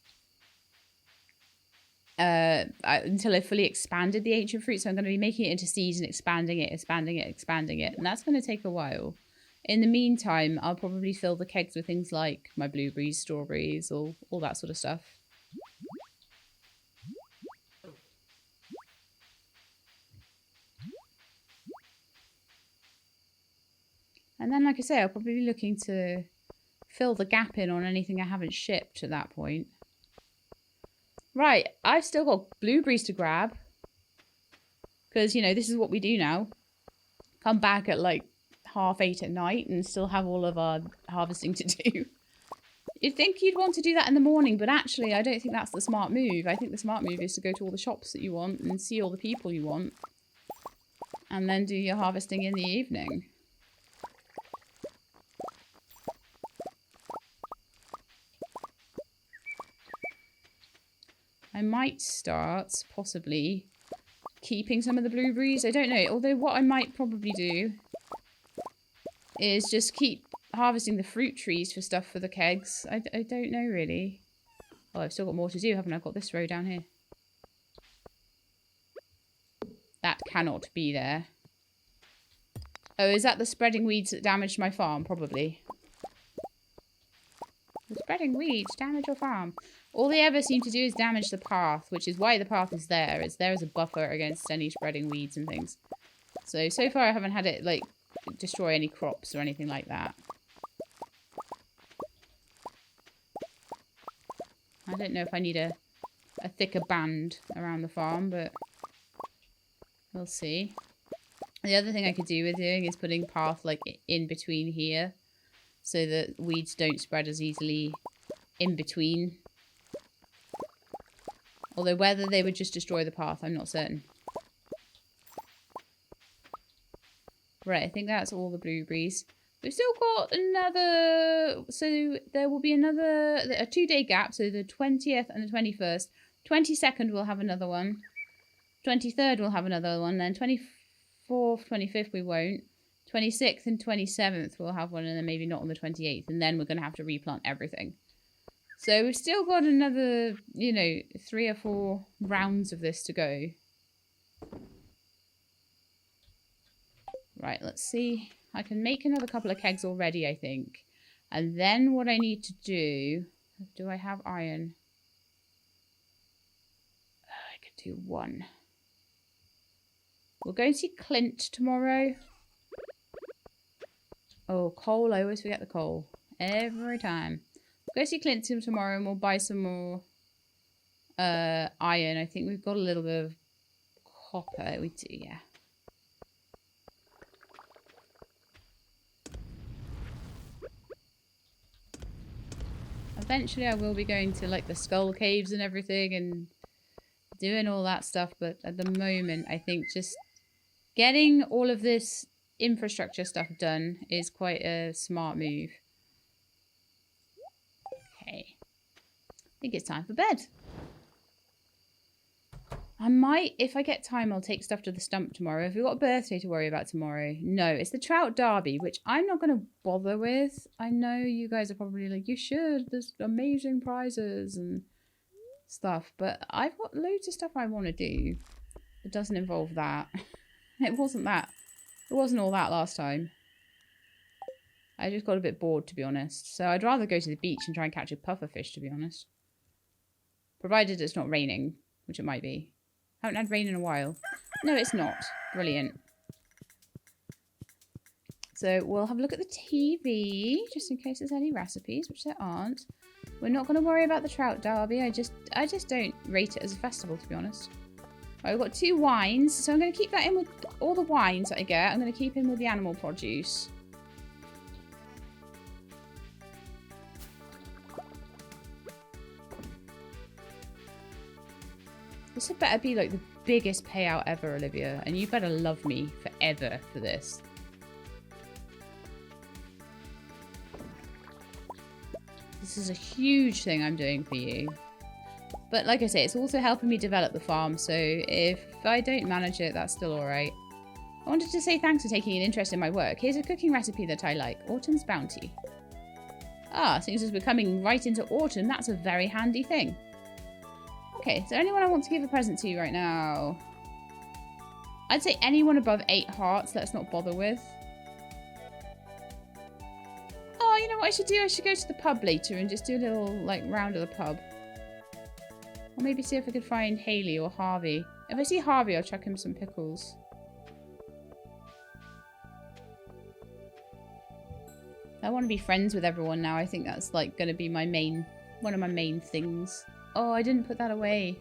until I fully expanded the ancient fruit. So I'm going to be making it into seeds and expanding it. And that's going to take a while. In the meantime, I'll probably fill the kegs with things like my blueberries, strawberries, all that sort of stuff. And then, like I say, I'll probably be looking to fill the gap in on anything I haven't shipped at that point. Right, I've still got blueberries to grab. Because, you know, this is what we do now. Come back at like 8:30 at night and still have all of our harvesting to do. You'd think you'd want to do that in the morning, but actually I don't think that's the smart move. I think the smart move is to go to all the shops that you want and see all the people you want. And then do your harvesting in the evening. I might start, possibly, keeping some of the blueberries. I don't know. Although what I might probably do is just keep harvesting the fruit trees for stuff for the kegs. I don't know, really. Oh, I've still got more to do, haven't I? I've got this row down here. That cannot be there. Oh, is that the spreading weeds that damaged my farm? Probably. The spreading weeds damage your farm. All they ever seem to do is damage the path, which is why the path is there. It's there as a buffer against any spreading weeds and things. So far I haven't had it, like, destroy any crops or anything like that. I don't know if I need a thicker band around the farm, but we'll see. The other thing I could do with doing is putting path, like, in between here, so that weeds don't spread as easily in between. Although whether they would just destroy the path, I'm not certain. Right, I think that's all the blueberries. We've still got another... So there will be another... A 2-day gap. So the 20th and the 21st. 22nd we'll have another one. 23rd we'll have another one. Then 24th, 25th we won't. 26th and 27th we'll have one. And then maybe not on the 28th. And then we're going to have to replant everything. So we've still got another, you know, 3 or 4 rounds of this to go. Right, let's see. I can make another couple of kegs already, I think. And then what I need to do... Do I have iron? I could do 1. We'll go and see Clint tomorrow. Oh, coal. I always forget the coal. Every time. We'll go see Clint tomorrow and we'll buy some more iron. I think we've got a little bit of copper. We do, yeah. Eventually I will be going to like the skull caves and everything and doing all that stuff, but at the moment I think just getting all of this infrastructure stuff done is quite a smart move. Okay. I think it's time for bed. I might, if I get time, I'll take stuff to the stump tomorrow. Have we got a birthday to worry about tomorrow? No, it's the Trout Derby, which I'm not going to bother with. I know you guys are probably like, you should. There's amazing prizes and stuff. But I've got loads of stuff I want to do. It doesn't involve that. It wasn't that. It wasn't all that last time. I just got a bit bored, to be honest. So I'd rather go to the beach and try and catch a pufferfish, to be honest. Provided it's not raining, which it might be. Haven't had rain in a while. No, it's not. Brilliant. So we'll have a look at the TV, just in case there's any recipes, which there aren't. We're not going to worry about the Trout Derby. I just don't rate it as a festival, to be honest. Right, we've got 2 wines, so I'm going to keep that in with all the wines that I get. I'm going to keep in with the animal produce. This had better be like the biggest payout ever, Olivia. And you better love me forever for this. This is a huge thing I'm doing for you. But like I say, it's also helping me develop the farm. So if I don't manage it, that's still alright. I wanted to say thanks for taking an interest in my work. Here's a cooking recipe that I like. Autumn's Bounty. Ah, since we're coming right into autumn, that's a very handy thing. Okay, is there anyone I want to give a present to right now? I'd say anyone above 8 hearts, let's not bother with. Oh, you know what I should do? I should go to the pub later and just do a little, like, round of the pub. Or maybe see if I could find Haley or Harvey. If I see Harvey, I'll chuck him some pickles. I want to be friends with everyone now. I think that's, like, going to be my main, one of my main things. Oh, I didn't put that away.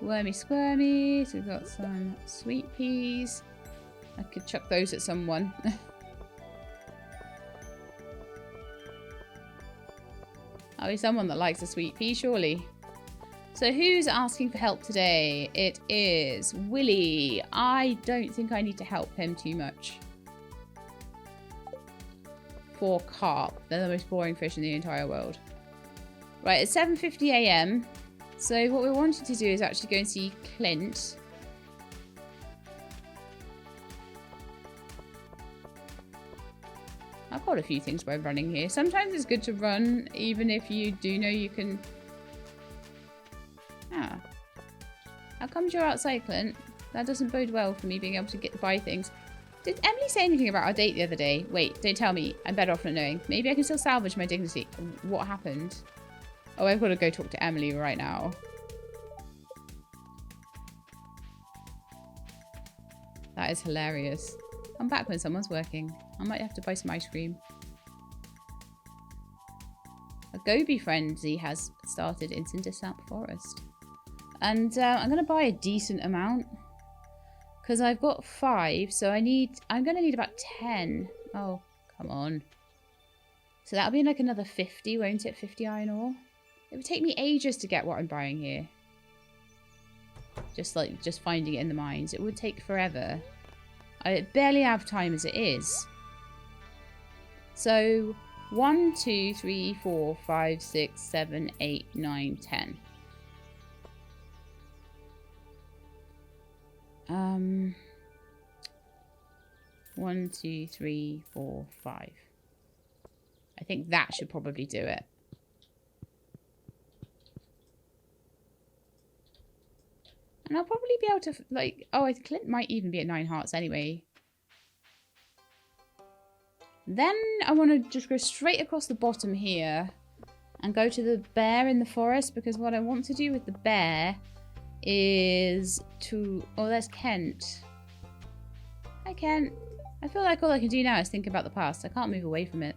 Wormy squirmy. So we've got some sweet peas. I could chuck those at someone. I'll be someone that likes a sweet pea, surely. So who's asking for help today? It is Willy. I don't think I need to help him too much. 4 carp. They're the most boring fish in the entire world. Right, it's 7:50 AM. So what we wanted to do is actually go and see Clint. I've got a few things by running here. Sometimes it's good to run, even if you do know you can... Ah. How comes you're outside, Clint? That doesn't bode well for me being able to get buy things. Did Emily say anything about our date the other day? Wait, don't tell me. I'm better off not knowing. Maybe I can still salvage my dignity. What happened? Oh, I've got to go talk to Emily right now. That is hilarious. I'm back when someone's working. I might have to buy some ice cream. A Gobi frenzy has started in Cindersap Forest. And I'm going to buy a decent amount. Because I've got 5, so I'm going to need about 10. Oh, come on. So that'll be like another 50, won't it? 50 iron ore. It would take me ages to get what I'm buying here. Just finding it in the mines. It would take forever. I barely have time as it is. So 1, 2, 3, 4, 5, 6, 7, 8, 9, 10. 1, 2, 3, 4, 5. I think that should probably do it. And I'll probably be able to, like... Oh, Clint might even be at 9 hearts anyway. Then I want to just go straight across the bottom here. And go to the bear in the forest. Because what I want to do with the bear is to... Oh, there's Kent. Hi, Kent. I feel like all I can do now is think about the past. I can't move away from it.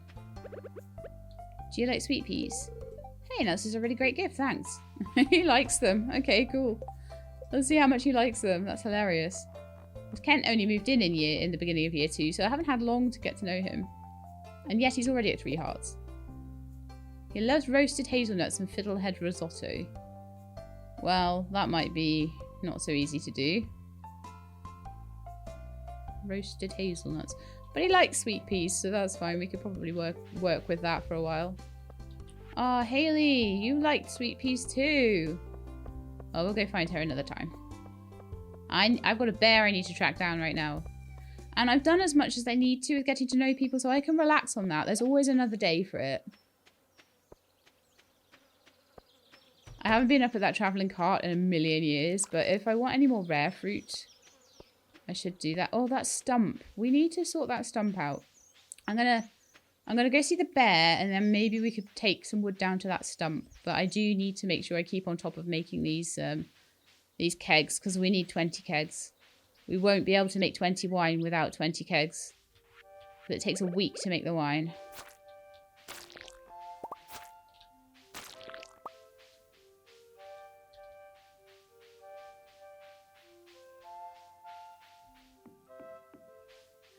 Do you like sweet peas? Hey, this is a really great gift, thanks. He likes them. Okay, cool. Let's see how much he likes them. That's hilarious. Kent only moved in the beginning of year 2, so I haven't had long to get to know him. And yet he's already at 3 hearts. He loves roasted hazelnuts and fiddlehead risotto. Well, that might be not so easy to do. Roasted hazelnuts. But he likes sweet peas, so that's fine. We could probably work with that for a while. Ah, Haley, you like sweet peas too. Oh, we'll go find her another time. I've got a bear I need to track down right now. And I've done as much as I need to with getting to know people, so I can relax on that. There's always another day for it. I haven't been up at that travelling cart in a million years, but if I want any more rare fruit, I should do that. Oh, that stump. We need to sort that stump out. I'm gonna go see the bear, and then maybe we could take some wood down to that stump. But I do need to make sure I keep on top of making these kegs, because we need 20 kegs. We won't be able to make 20 wine without 20 kegs. But it takes a week to make the wine.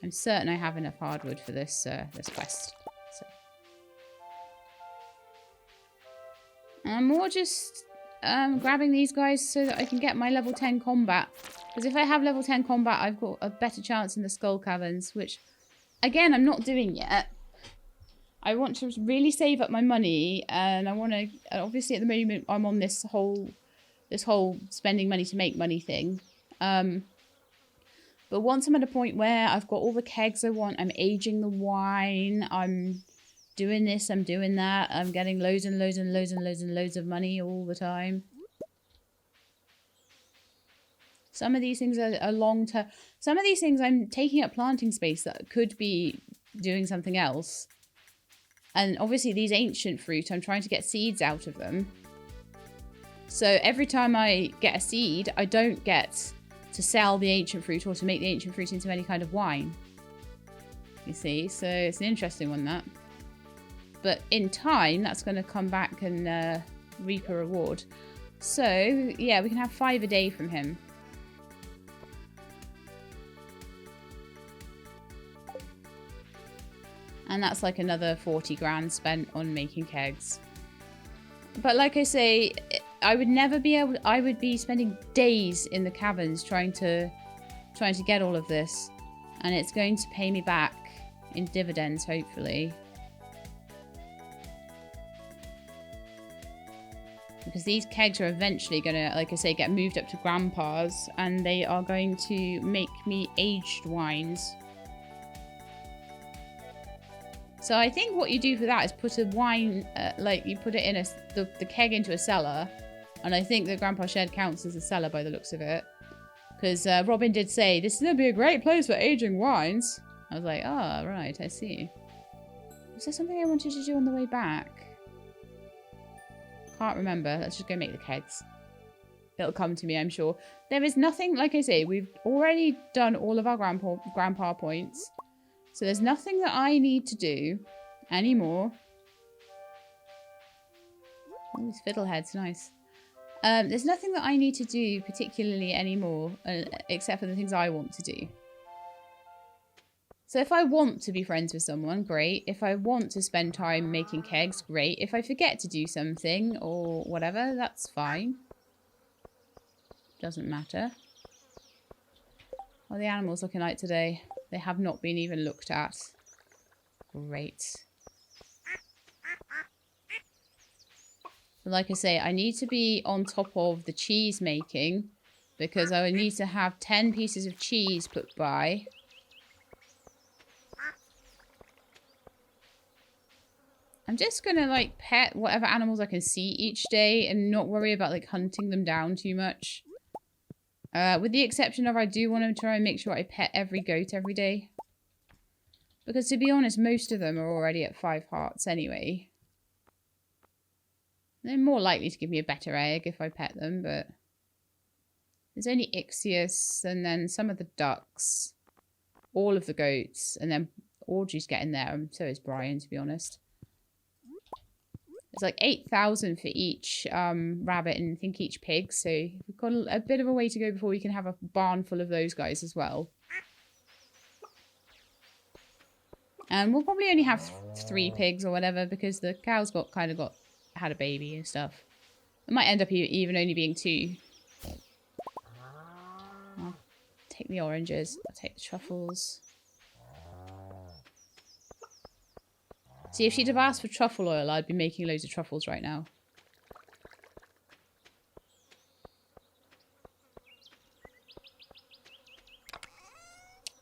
I'm certain I have enough hardwood for this this quest. So. I'm more just grabbing these guys so that I can get my level 10 combat. Because if I have level 10 combat, I've got a better chance in the skull caverns, which, again, I'm not doing yet. I want to really save up my money, and I want to. Obviously, at the moment, I'm on this whole spending money to make money thing. But once I'm at a point where I've got all the kegs I want, I'm aging the wine, I'm doing this, I'm doing that, I'm getting loads and loads and loads and loads and loads of money all the time. Some of these things are long-term. Some of these things I'm taking up planting space that could be doing something else. And obviously these ancient fruit, I'm trying to get seeds out of them. So every time I get a seed, I don't get to sell the ancient fruit or to make the ancient fruit into any kind of wine. You see, so it's an interesting one, that. But in time, that's going to come back and reap a reward. So, yeah, we can have 5 a day from him. And that's like another 40 grand spent on making kegs. But like I say, I would never be able to, I would be spending days in the caverns trying to get all of this. And it's going to pay me back in dividends, hopefully. Because these kegs are eventually going to, like I say, get moved up to Grandpa's. And they are going to make me aged wines. So I think what you do for that is put a wine, like you put it in the keg into a cellar. And I think that Grandpa Shed counts as a cellar by the looks of it. Because Robin did say, this is going to be a great place for aging wines. I was like, oh, right, I see. Was there something I wanted to do on the way back? Can't remember. Let's just go make the kegs. It'll come to me, I'm sure. There is nothing, like I say, we've already done all of our grandpa points. So there's nothing that I need to do anymore. Oh, these fiddleheads, nice. There's nothing that I need to do particularly anymore, except for the things I want to do. So if I want to be friends with someone, great. If I want to spend time making kegs, great. If I forget to do something or whatever, that's fine. Doesn't matter. What are the animals looking like today? They have not been even looked at. Great. But like I say, I need to be on top of the cheese making because I need to have 10 pieces of cheese put by. I'm just going to like pet whatever animals I can see each day and not worry about like hunting them down too much. With the exception of I do want to try and make sure I pet every goat every day. Because to be honest, most of them are already at 5 hearts anyway. They're more likely to give me a better egg if I pet them, but... There's only Ixius, and then some of the ducks. All of the goats, and then Audrey's getting there, and so is Brian, to be honest. It's like 8,000 for each rabbit and I think each pig. So we've got a bit of a way to go before we can have a barn full of those guys as well. And we'll probably only have 3 pigs or whatever because the cows had a baby and stuff. It might end up even only being 2. I'll take the oranges. I'll take the truffles. See, if she'd have asked for truffle oil, I'd be making loads of truffles right now.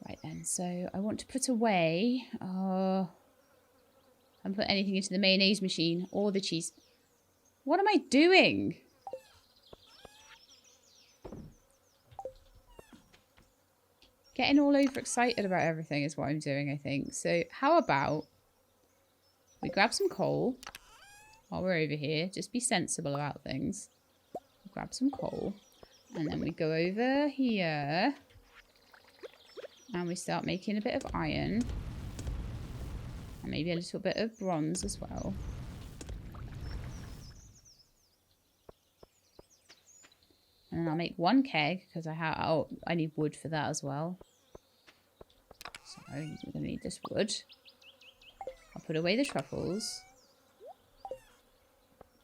Right then, so I want to put away... I haven't put anything into the mayonnaise machine or the cheese. What am I doing? Getting all overexcited about everything is what I'm doing, I think. So how about... we grab some coal while we're over here. Just be sensible about things. Grab some coal. And then we go over here. And we start making a bit of iron. And maybe a little bit of bronze as well. And then I'll make 1 keg because I need wood for that as well. So we're going to need this wood. I'll put away the truffles.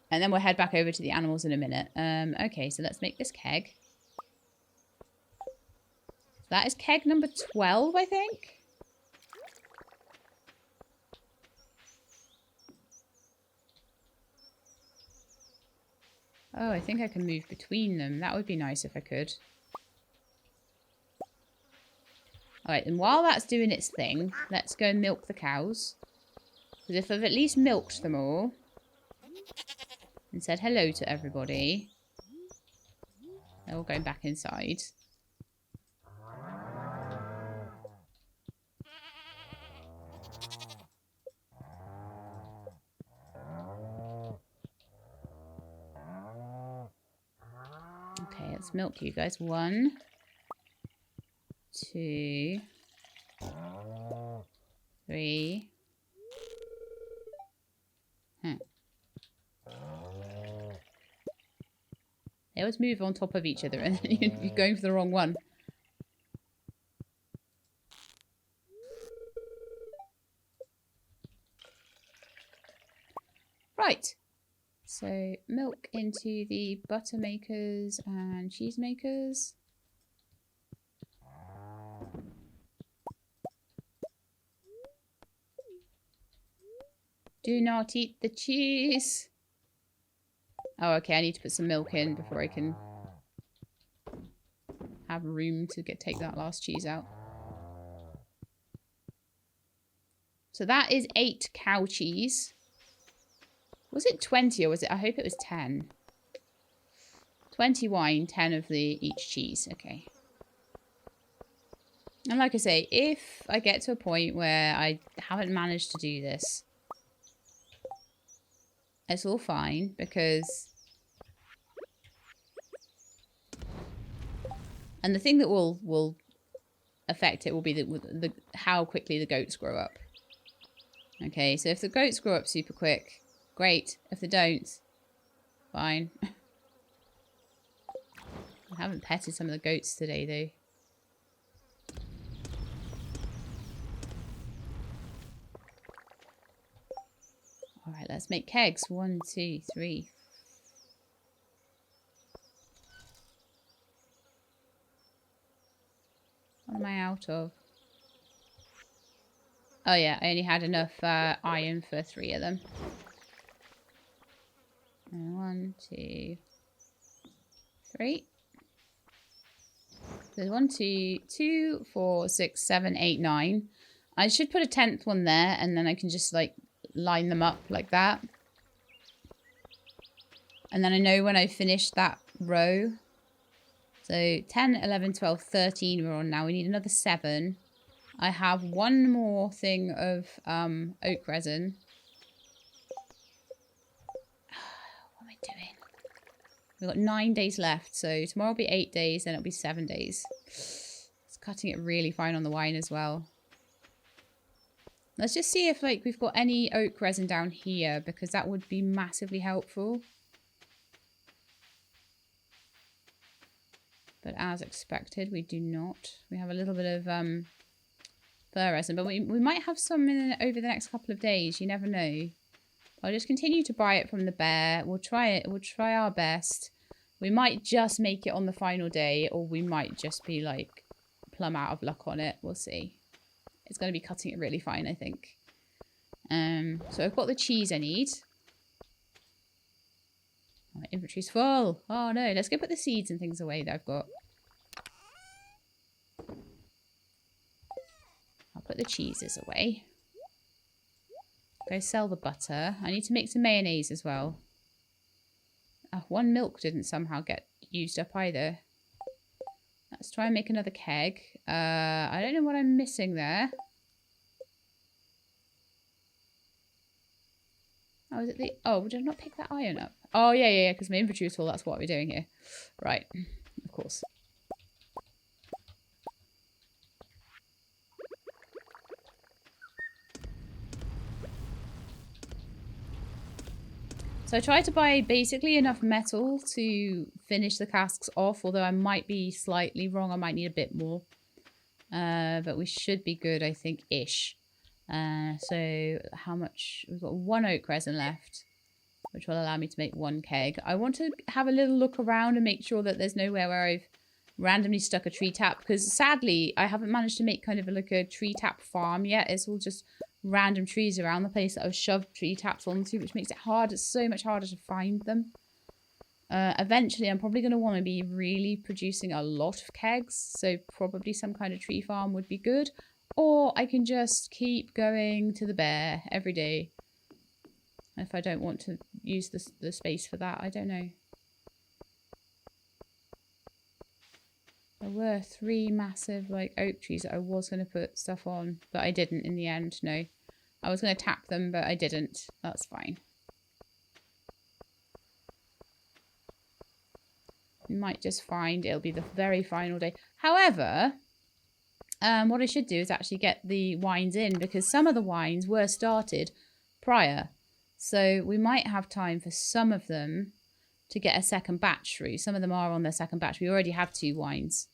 And then we'll head back over to the animals in a minute. Okay, so let's make this keg. That is keg number 12, I think. Oh, I think I can move between them. That would be nice if I could. Alright, and while that's doing its thing, let's go and milk the cows. Because if I've at least milked them all and said hello to everybody, they're all going back inside. Okay, let's milk you guys. 1, 2, 3. They always move on top of each other and you're going for the wrong one. Right. So milk into the butter makers and cheese makers. Do not eat the cheese. Oh, okay, I need to put some milk in before I can have room to take that last cheese out. So that is 8 cow cheese. Was it 20 or was it... I hope it was 10. 20 wine, 10 of each cheese. Okay. And like I say, if I get to a point where I haven't managed to do this, it's all fine because... And the thing that will affect it will be how quickly the goats grow up. Okay, so if the goats grow up super quick, great. If they don't, fine. I haven't petted some of the goats today, though. Let's make kegs. 1, 2, 3. What am I out of? Oh yeah, I only had enough iron for 3 of them. 1, 2, 3. There's 1, 2, 2, 4, 6, 7, 8, 9. I should put a 10th one there, and then I can just like line them up like that. And then I know when I finish that row. So 10, 11, 12, 13 we're on now. We need another 7. I have 1 more thing of oak resin. What am I doing? We've got 9 days left. So tomorrow will be 8 days, then it'll be 7 days. It's cutting it really fine on the wine as well. Let's just see if like we've got any oak resin down here, because that would be massively helpful. But as expected, we do not. We have a little bit of fir resin, but we might have some over the next couple of days. You never know. I'll just continue to buy it from the bear. We'll try it. We'll try our best. We might just make it on the final day, or we might just be like plumb out of luck on it. We'll see. It's going to be cutting it really fine, I think. So I've got the cheese I need. My inventory's full. Oh no, let's go put the seeds and things away that I've got. I'll put the cheeses away. Go sell the butter. I need to make some mayonnaise as well. Oh, 1 milk didn't somehow get used up either. Let's try and make another keg. I don't know what I'm missing there. Oh, is it the... Oh, did I not pick that iron up? Oh, yeah, because my inventory was full. That's what we're doing here. Right, of course. So I tried to buy basically enough metal to finish the casks off, although I might be slightly wrong. I might need a bit more. But we should be good, I think, ish. So how much? We've got 1 oak resin left, which will allow me to make 1 keg. I want to have a little look around and make sure that there's nowhere where I've randomly stuck a tree tap, because sadly I haven't managed to make kind of like a tree tap farm yet. It's all just random trees around the place that I've shoved tree taps onto, which makes it hard. It's so much harder to find them. Eventually I'm probably going to want to be really producing a lot of kegs, so probably some kind of tree farm would be good. Or I can just keep going to the bear every day if I don't want to use the space for that. I don't know. There were 3 massive like oak trees that I was going to put stuff on, but I didn't in the end. No, I was going to tap them, but I didn't. That's fine. You might just find it'll be the very final day. However, what I should do is actually get the wines in, because some of the wines were started prior. So we might have time for some of them to get a second batch through. Some of them are on their second batch. We already have 2 wines.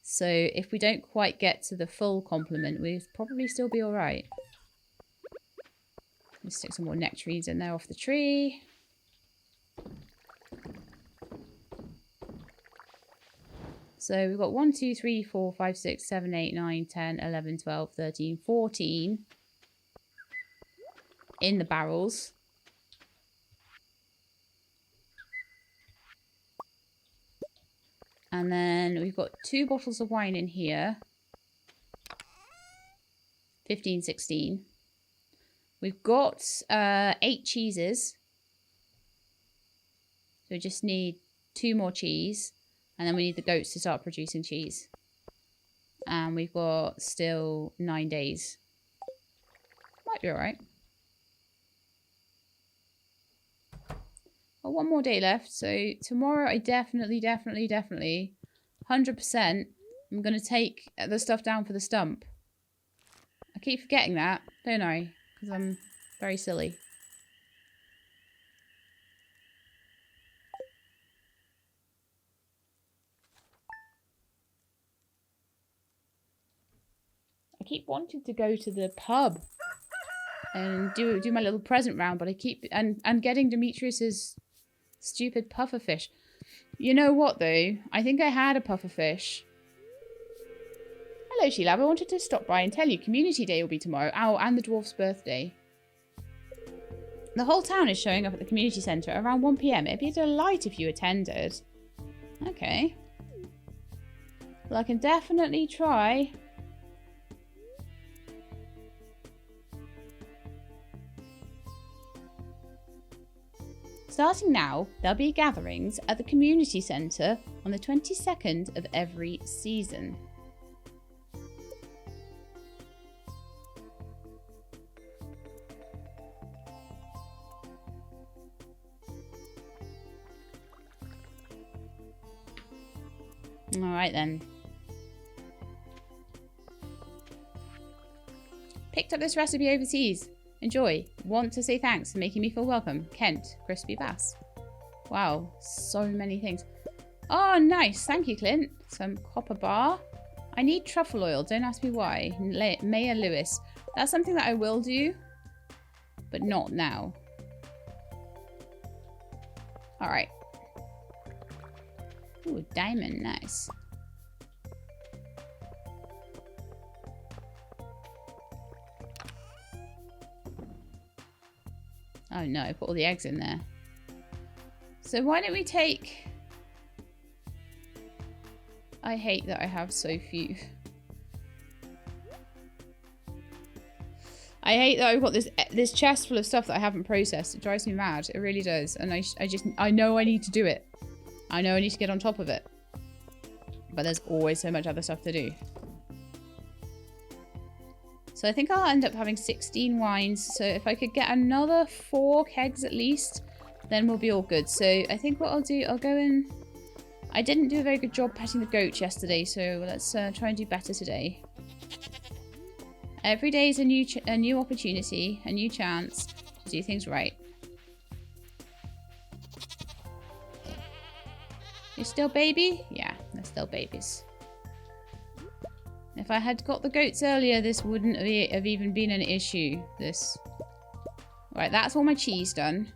So if we don't quite get to the full complement, we'll probably still be all right. Let's stick some more nectarines in there off the tree. So we've got 1, 2, 3, 4, 5, 6, 7, 8, 9, 10, 11, 12, 13, 14 in the barrels. And then we've got 2 bottles of wine in here. 15, 16. We've got 8 cheeses. So we just need 2 more cheese. And then we need the goats to start producing cheese. And we've got still 9 days. Might be alright. Got 1 more day left. So tomorrow I definitely 100% I'm going to take the stuff down for the stump. I keep forgetting that, don't I? Because I'm very silly. I keep wanting to go to the pub. and do my little present round, but I keep and getting Demetrius's stupid pufferfish. You know what though? I think I had a pufferfish. Hello, Sheila. I wanted to stop by and tell you Community Day will be tomorrow. Oh, and the dwarf's birthday. The whole town is showing up at the community centre around 1 PM. It'd be a delight if you attended. Okay. Well, I can definitely try. Starting now, there'll be gatherings at the community centre on the 22nd of every season. Alright then. Picked up this recipe overseas. Enjoy. Want to say thanks for making me feel welcome. Kent, Crispy Bass. Wow, so many things. Oh, nice. Thank you, Clint. Some copper bar. I need truffle oil. Don't ask me why. Mayor Lewis. That's something that I will do, but not now. Alright. Ooh, diamond. Nice. Oh no, I put all the eggs in there. So why don't we take... I hate that I have so few. I hate that I've got this chest full of stuff that I haven't processed. It drives me mad. It really does. And I know I need to do it. I know I need to get on top of it. But there's always so much other stuff to do. So I think I'll end up having 16 wines. So if I could get another 4 kegs at least, then we'll be all good. So I think what I'll do, I'll go in... I didn't do a very good job petting the goat yesterday, so let's try and do better today. Every day is a new opportunity, a new chance to do things right. You're still baby? Yeah, they're still babies. If I had got the goats earlier, this wouldn't have even been an issue. Right, that's all my cheese done.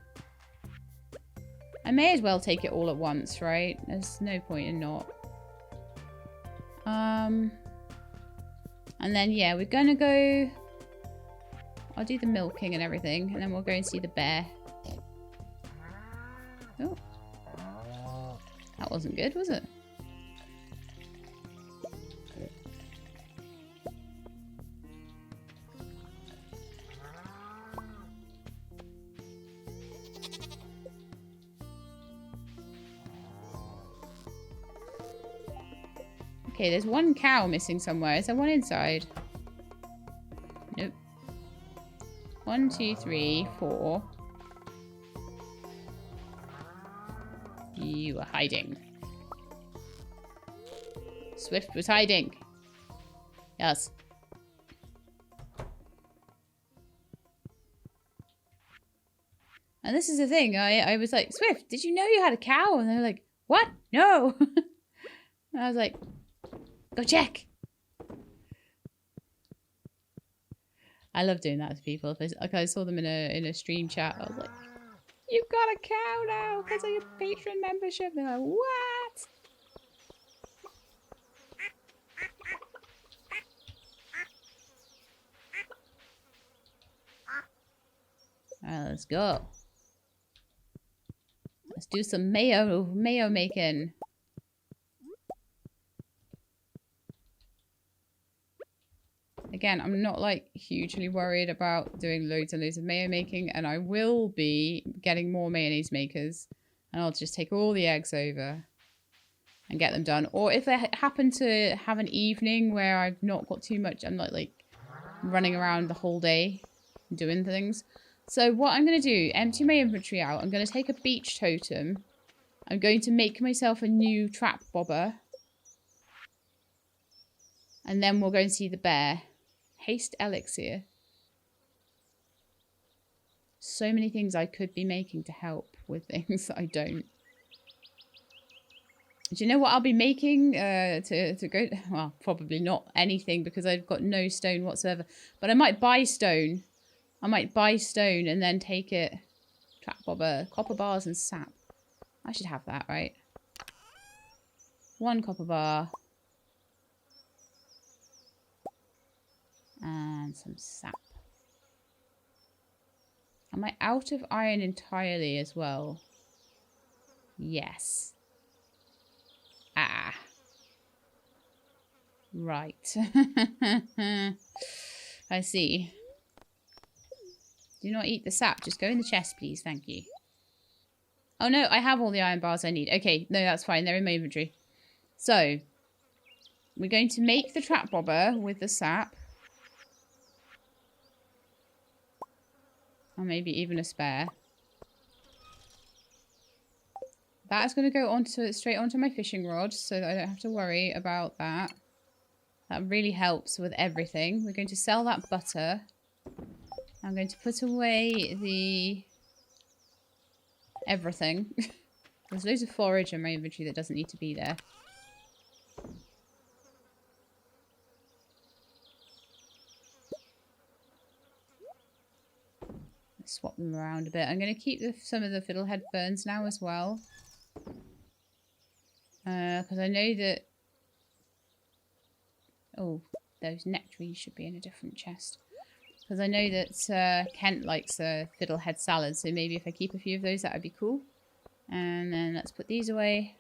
I may as well take it all at once, right? There's no point in not. And then, yeah, we're gonna go... I'll do the milking and everything, and then we'll go and see the bear. Oh. That wasn't good, was it? Okay, there's one cow missing somewhere. Is there one inside? Nope. 1, 2, 3, 4. You are hiding. Swift was hiding. Yes. And this is the thing. I was like, Swift, did you know you had a cow? And they were like, what? No. And I was like, go check. I love doing that to people. Like I saw them in a stream chat. I was like, you've got a cow now because of your Patreon membership. They're like, what? Alright, let's go. Let's do some mayo making. Again, I'm not like hugely worried about doing loads and loads of mayo making, and I will be getting more mayonnaise makers, and I'll just take all the eggs over and get them done. Or if I happen to have an evening where I've not got too much, I'm not like running around the whole day doing things. So what I'm going to do, empty my inventory out. I'm going to take a beach totem. I'm going to make myself a new trap bobber. And then we'll go and see the bear. Haste elixir. So many things I could be making to help with things that I don't. Do you know what I'll be making to go? Well, probably not anything because I've got no stone whatsoever. But I might buy stone I might buy stone and then take it. Trap bobber, copper bars and sap. I should have that, right? 1 copper bar. And some sap. Am I out of iron entirely as well? Yes. Ah. Right. I see. Do not eat the sap. Just go in the chest, please. Thank you. Oh, no. I have all the iron bars I need. Okay. No, that's fine. They're in my inventory. So, we're going to make the trap bobber with the sap. Or maybe even a spare. That is going to go straight onto my fishing rod, so that I don't have to worry about that. That really helps with everything. We're going to sell that butter. I'm going to put away the everything. There's loads of forage in my inventory that doesn't need to be there. Let's swap them around a bit. I'm going to keep some of the fiddlehead ferns now as well. Because I know that... Oh, those nectarines should be in a different chest. Because I know that Kent likes fiddlehead salad, so maybe if I keep a few of those, that would be cool. And then let's put these away.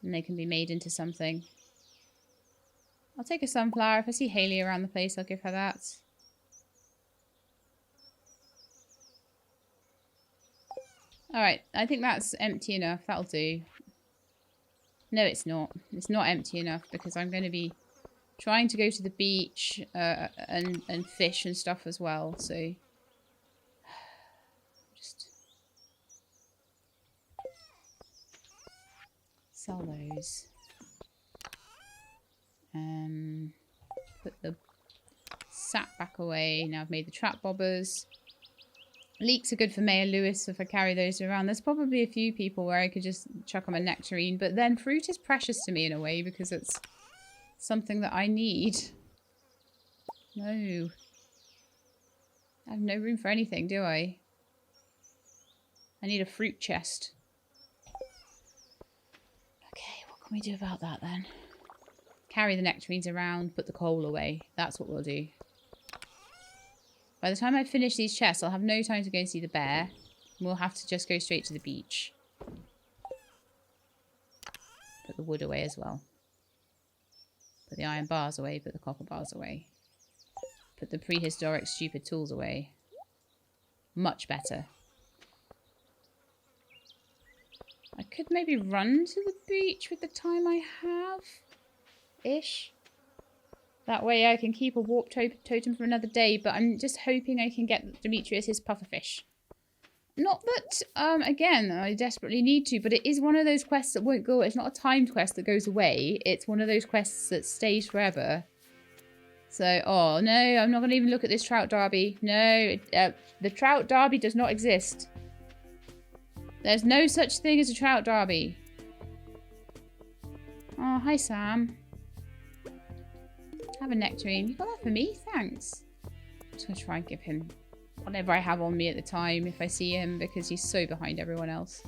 And they can be made into something. I'll take a sunflower. If I see Hayley around the place, I'll give her that. Alright, I think that's empty enough. That'll do. No, it's not. It's not empty enough because I'm going to be trying to go to the beach and fish and stuff as well. So, just sell those. Put the sap back away. Now I've made the trap bobbers. Leeks are good for Mayor Lewis if I carry those around. There's probably a few people where I could just chuck on a nectarine. But then fruit is precious to me in a way because it's something that I need. No. I have no room for anything, do I? I need a fruit chest. Okay, what can we do about that then? Carry the nectarines around, put the coal away. That's what we'll do. By the time I finish these chests, I'll have no time to go and see the bear. We'll have to just go straight to the beach. Put the wood away as well. Put the iron bars away, put the copper bars away. Put the prehistoric stupid tools away. Much better. I could maybe run to the beach with the time I have. Ish. That way I can keep a warp totem for another day, but I'm just hoping I can get Demetrius his pufferfish. Not that, again, I desperately need to, but it is one of those quests that won't go... It's not a timed quest that goes away. It's one of those quests that stays forever. So, oh, no, I'm not going to even look at this trout derby. No, the trout derby does not exist. There's no such thing as a trout derby. Oh, hi, Sam. Have a nectarine. You got that for me? Thanks. I'm just going to try and give him whatever I have on me at the time if I see him because he's so behind everyone else.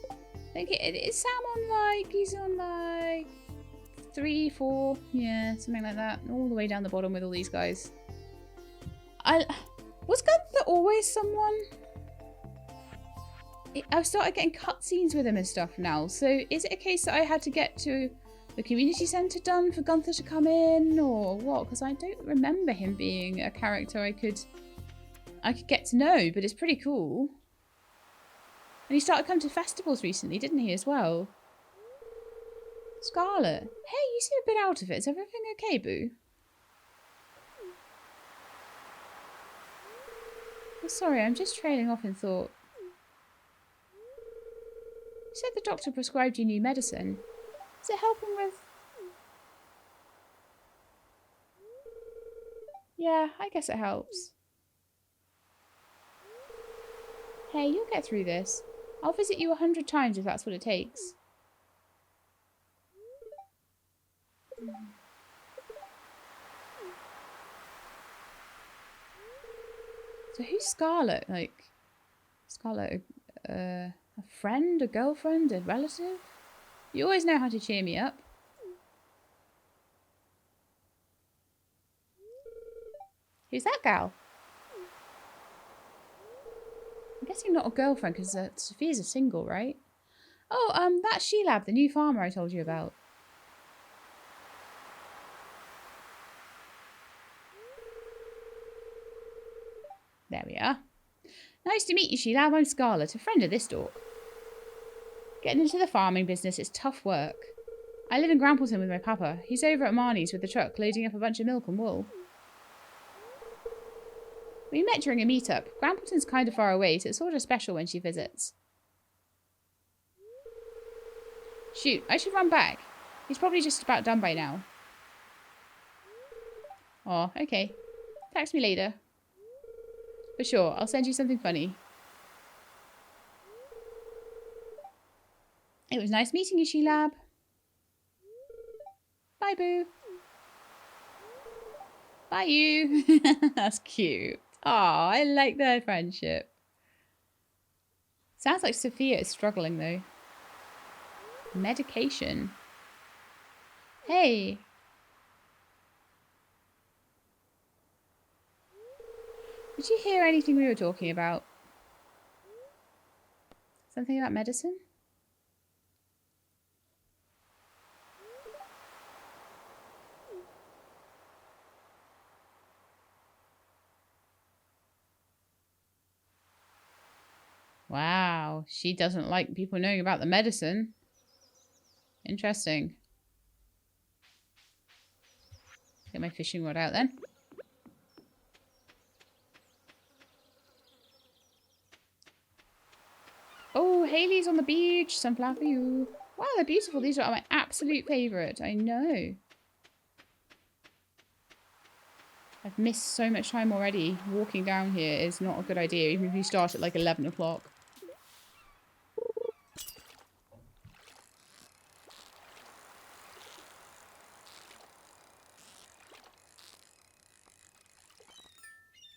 I think is Sam on like, he's on like 3, 4, yeah, something like that. All the way down the bottom with all these guys. Was Gunther always someone? I've started getting cutscenes with him and stuff now. So is it a case that I had to get to the community centre done for Gunther to come in, or what? Because I don't remember him being a character I could get to know, but it's pretty cool. And he started coming to festivals recently, didn't he, as well? Scarlet. Hey, you seem a bit out of it. Is everything okay, boo? Oh, sorry, I'm just trailing off in thought. You said the doctor prescribed you new medicine. Is it helping with... Yeah, I guess it helps. Hey, you'll get through this. I'll visit you 100 times if that's what it takes. So who's Scarlet? Like, Scarlet, a friend, a girlfriend, a relative? You always know how to cheer me up. Who's that gal? I'm guessing not a girlfriend because Sophia's a single, right? Oh, that's She-Lab, the new farmer I told you about. There we are. Nice to meet you, She-Lab. I'm Scarlet, a friend of this dork. Getting into the farming business is tough work. I live in Grampleton with my papa. He's over at Marnie's with the truck, loading up a bunch of milk and wool. We met during a meetup. Grampleton's kind of far away, so it's sort of special when she visits. Shoot, I should run back. He's probably just about done by now. Oh, okay. Text me later. For sure, I'll send you something funny. It was nice meeting you, She-Lab. Bye, boo. Bye, you. That's cute. Oh, I like their friendship. Sounds like Sophia is struggling, though. Medication. Hey. Did you hear anything we were talking about? Something about medicine? Wow, she doesn't like people knowing about the medicine. Interesting. Get my fishing rod out then. Oh, Haley's on the beach. Sunflower for you. Wow, they're beautiful. These are my absolute favourite. I know. I've missed so much time already. Walking down here is not a good idea, even if you start at like 11 o'clock.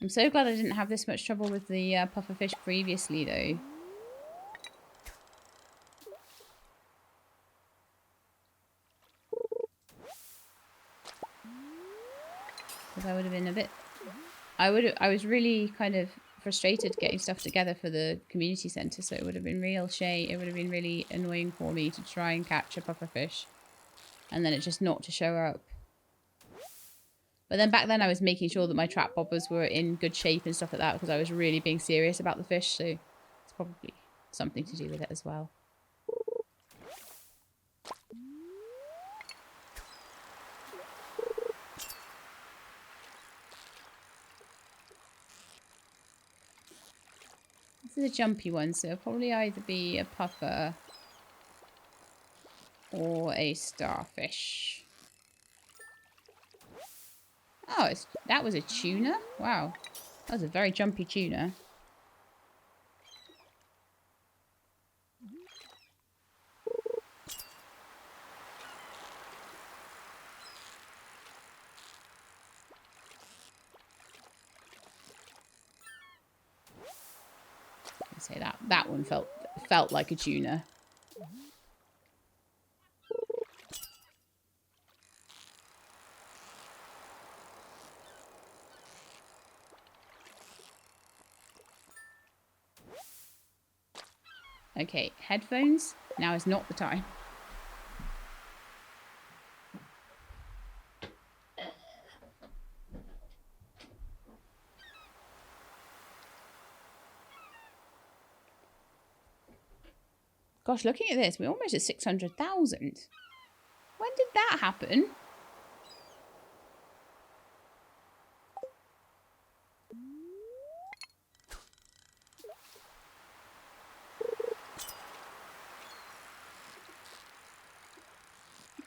I'm so glad I didn't have this much trouble with the pufferfish previously, though. Because I would have been a bit... I was really kind of frustrated getting stuff together for the community centre, so it would have been it would have been really annoying for me to try and catch a pufferfish. And then it just not to show up. But then back then I was making sure that my trap bobbers were in good shape and stuff like that because I was really being serious about the fish, so it's probably something to do with it as well. This is a jumpy one, so it'll probably either be a puffer or a starfish. Oh, that was a tuna? Wow. That was a very jumpy tuna. I'd say that one felt like a tuna. Okay, headphones. Now is not the time. Gosh, looking at this, we're almost at 600,000. When did that happen?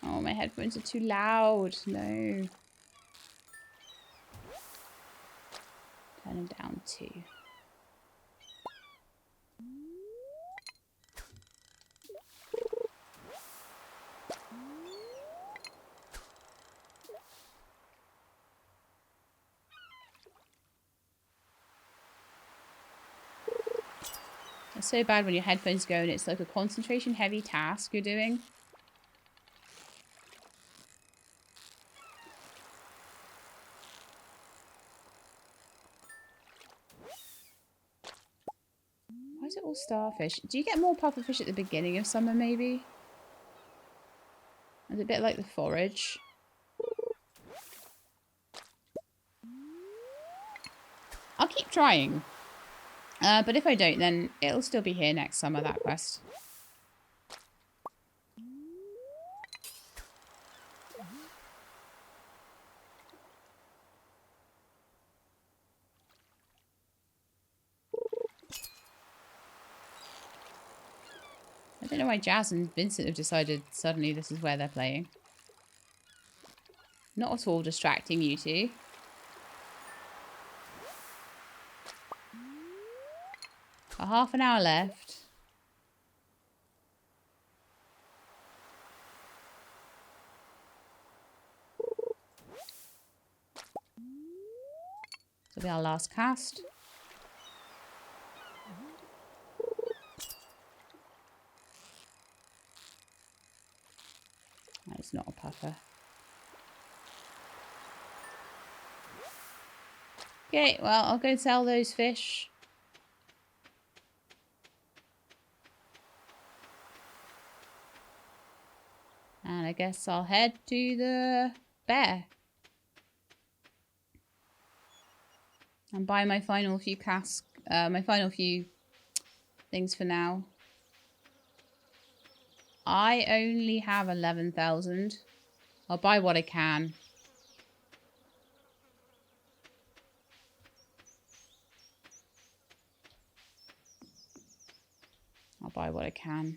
Oh, my headphones are too loud. No. Turn them down too. It's so bad when your headphones go and it's like a concentration heavy task you're doing. Why is it all starfish? Do you get more pufferfish at the beginning of summer, maybe? It's a bit like the forage. I'll keep trying. But if I don't, then it'll still be here next summer, that quest. I don't know why Jazz and Vincent have decided suddenly this is where they're playing. Not at all distracting, you two. Got half an hour left. This will be our last cast. That is not a puffer. Okay, well, I'll go sell those fish. And I guess I'll head to the bear. And buy my final few my final few things for now. I only have 11,000. I'll buy what I can. I'll buy what I can.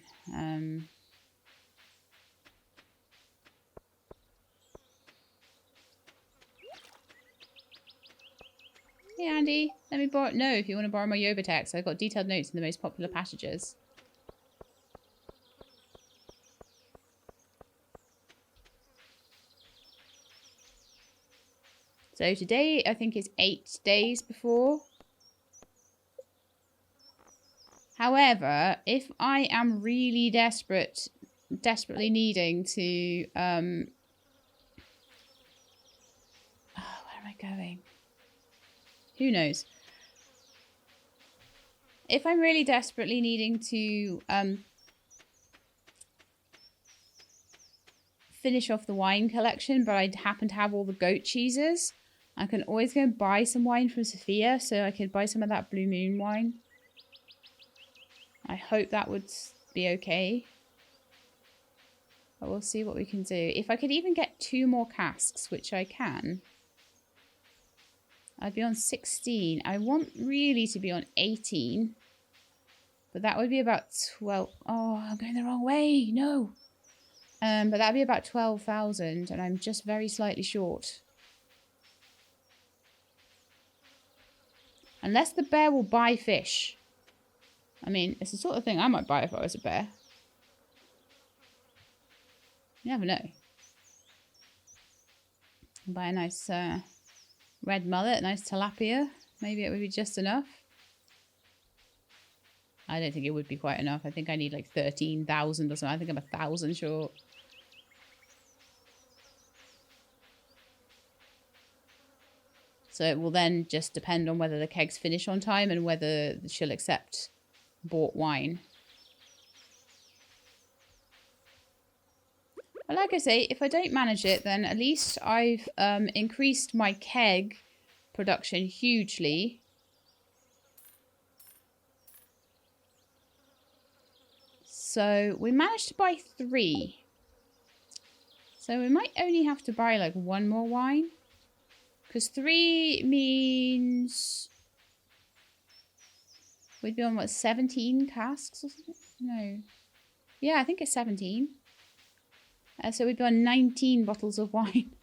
Hey Andy, let me borrow. No, if you want to borrow my Yoba text, I've got detailed notes in the most popular passages. So today, I think is 8 days before. However, if I am really desperately needing to, where am I going? Who knows? If I'm really desperately needing to, finish off the wine collection, but I happen to have all the goat cheeses, I can always go and buy some wine from Sophia, so I could buy some of that Blue Moon wine. I hope that would be okay. But we'll see what we can do. If I could even get 2 more casks, which I can, I'd be on 16. I want really to be on 18. But that would be about 12. Oh, I'm going the wrong way. No. But that'd be about 12,000, and I'm just very slightly short. Unless the bear will buy fish. I mean, it's the sort of thing I might buy if I was a bear. You never know. Buy a nice red mullet, nice tilapia. Maybe it would be just enough. I don't think it would be quite enough. I think I need like 13,000 or something. I think I'm 1,000 short. So it will then just depend on whether the kegs finish on time and whether she'll accept bought wine. But like I say, if I don't manage it, then at least I've increased my keg production hugely. So we managed to buy 3. So we might only have to buy like 1 more wine. Because 3 means we'd be on what, 17 casks or something? No. Yeah, I think it's 17. So we'd be on 19 bottles of wine.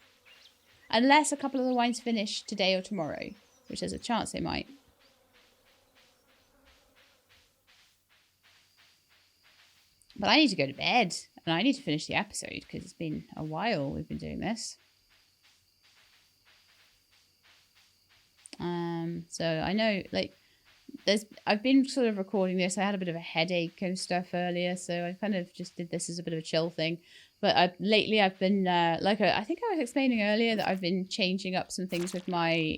Unless a couple of the wines finish today or tomorrow. Which there's a chance they might. But I need to go to bed. And I need to finish the episode. Because it's been a while we've been doing this. So I know, like, I've been sort of recording this. I had a bit of a headache and stuff earlier, so I kind of just did this as a bit of a chill thing. But lately I've been I think I was explaining earlier that I've been changing up some things with my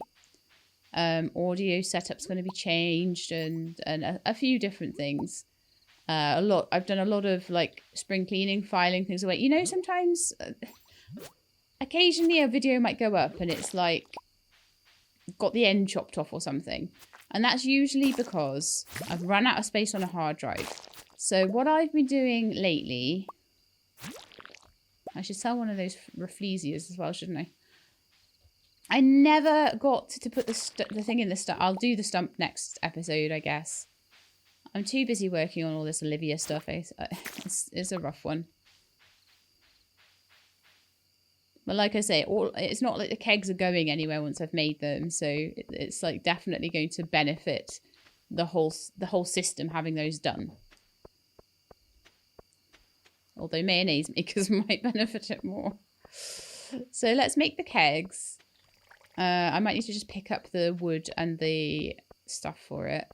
audio setup's going to be changed, and a few different things. I've done a lot of like spring cleaning, filing things away. You know, sometimes occasionally a video might go up and it's like got the end chopped off or something. And that's usually because I've run out of space on a hard drive. So what I've been doing lately, I should sell one of those Rafflesias as well, shouldn't I? I never got to put the thing in the stump. I'll do the stump next episode, I guess. I'm too busy working on all this Olivia stuff. It's a rough one. But like I say, it's not like the kegs are going anywhere once I've made them. So it's like definitely going to benefit the whole system having those done. Although mayonnaise makers might benefit it more. So let's make the kegs. I might need to just pick up the wood and the stuff for it.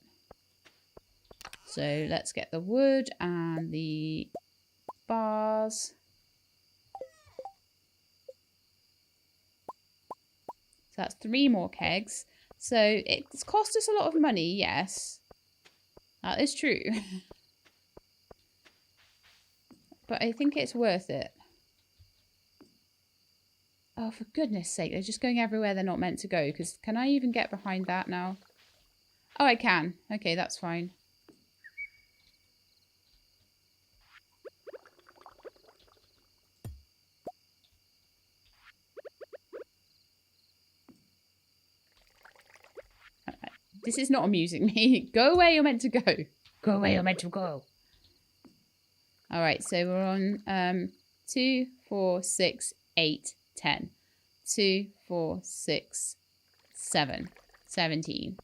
So let's get the wood and the bars. So that's 3 more kegs. So it's cost us a lot of money, yes. That is true. But I think it's worth it. Oh, for goodness sake, they're just going everywhere they're not meant to go. Because can I even get behind that now? Oh, I can. Okay, that's fine. This is not amusing me. Go where you're meant to go. Go where you're meant to go. Alright, so we're on 2, 4, 6, 8, 10. 2, 4, 6, 7. 17.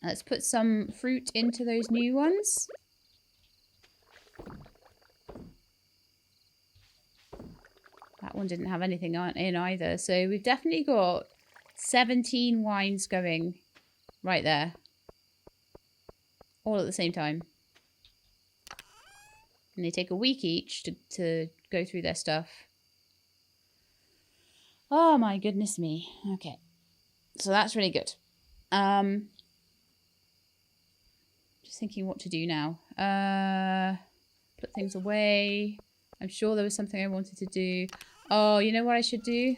Let's put some fruit into those new ones. That one didn't have anything in either. So we've definitely got 17 wines going right there. All at the same time. And they take a week each to go through their stuff. Oh my goodness me. Okay. So that's really good. Just thinking what to do now. Put things away. I'm sure there was something I wanted to do. Oh, you know what I should do?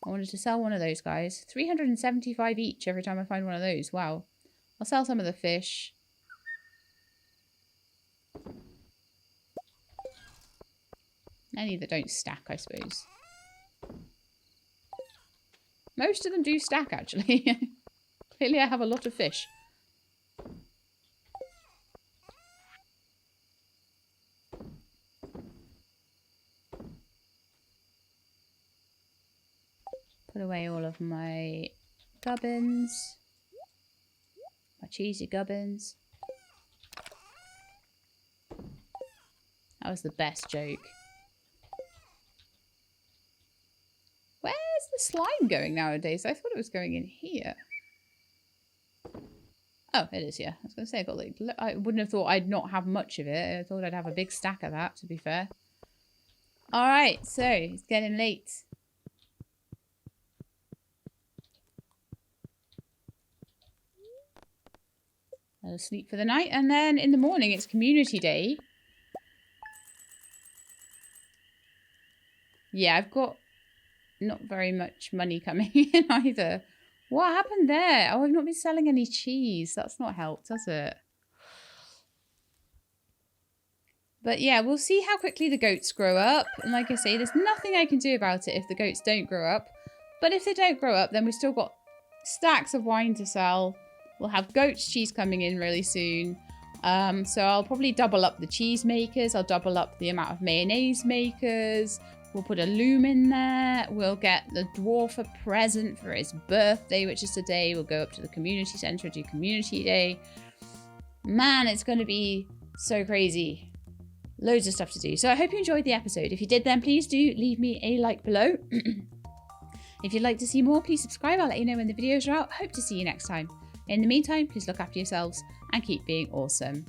I wanted to sell one of those guys. 375 each every time I find one of those. Wow. I'll sell some of the fish. Any that don't stack, I suppose. Most of them do stack, actually. Clearly I have a lot of fish. Put away all of my gubbins. My cheesy gubbins. That was the best joke. Where's the slime going nowadays? I thought it was going in here. Oh, it is, yeah. I was going to say, I wouldn't have thought I'd not have much of it. I thought I'd have a big stack of that, to be fair. Alright, so it's getting late. I'll sleep for the night, and then in the morning it's community day. Yeah, I've got not very much money coming in either. What happened there? Oh, I've not been selling any cheese. That's not helped, has it? But yeah, we'll see how quickly the goats grow up. And like I say, there's nothing I can do about it if the goats don't grow up. But if they don't grow up, then we've still got stacks of wine to sell. We'll have goat's cheese coming in really soon. So I'll probably double up the cheese makers. I'll double up the amount of mayonnaise makers. We'll put a loom in there. We'll get the dwarf a present for his birthday, which is today. We'll go up to the community centre and do community day. Man, it's going to be so crazy. Loads of stuff to do. So I hope you enjoyed the episode. If you did, then please do leave me a like below. If you'd like to see more, please subscribe. I'll let you know when the videos are out. Hope to see you next time. In the meantime, please look after yourselves and keep being awesome.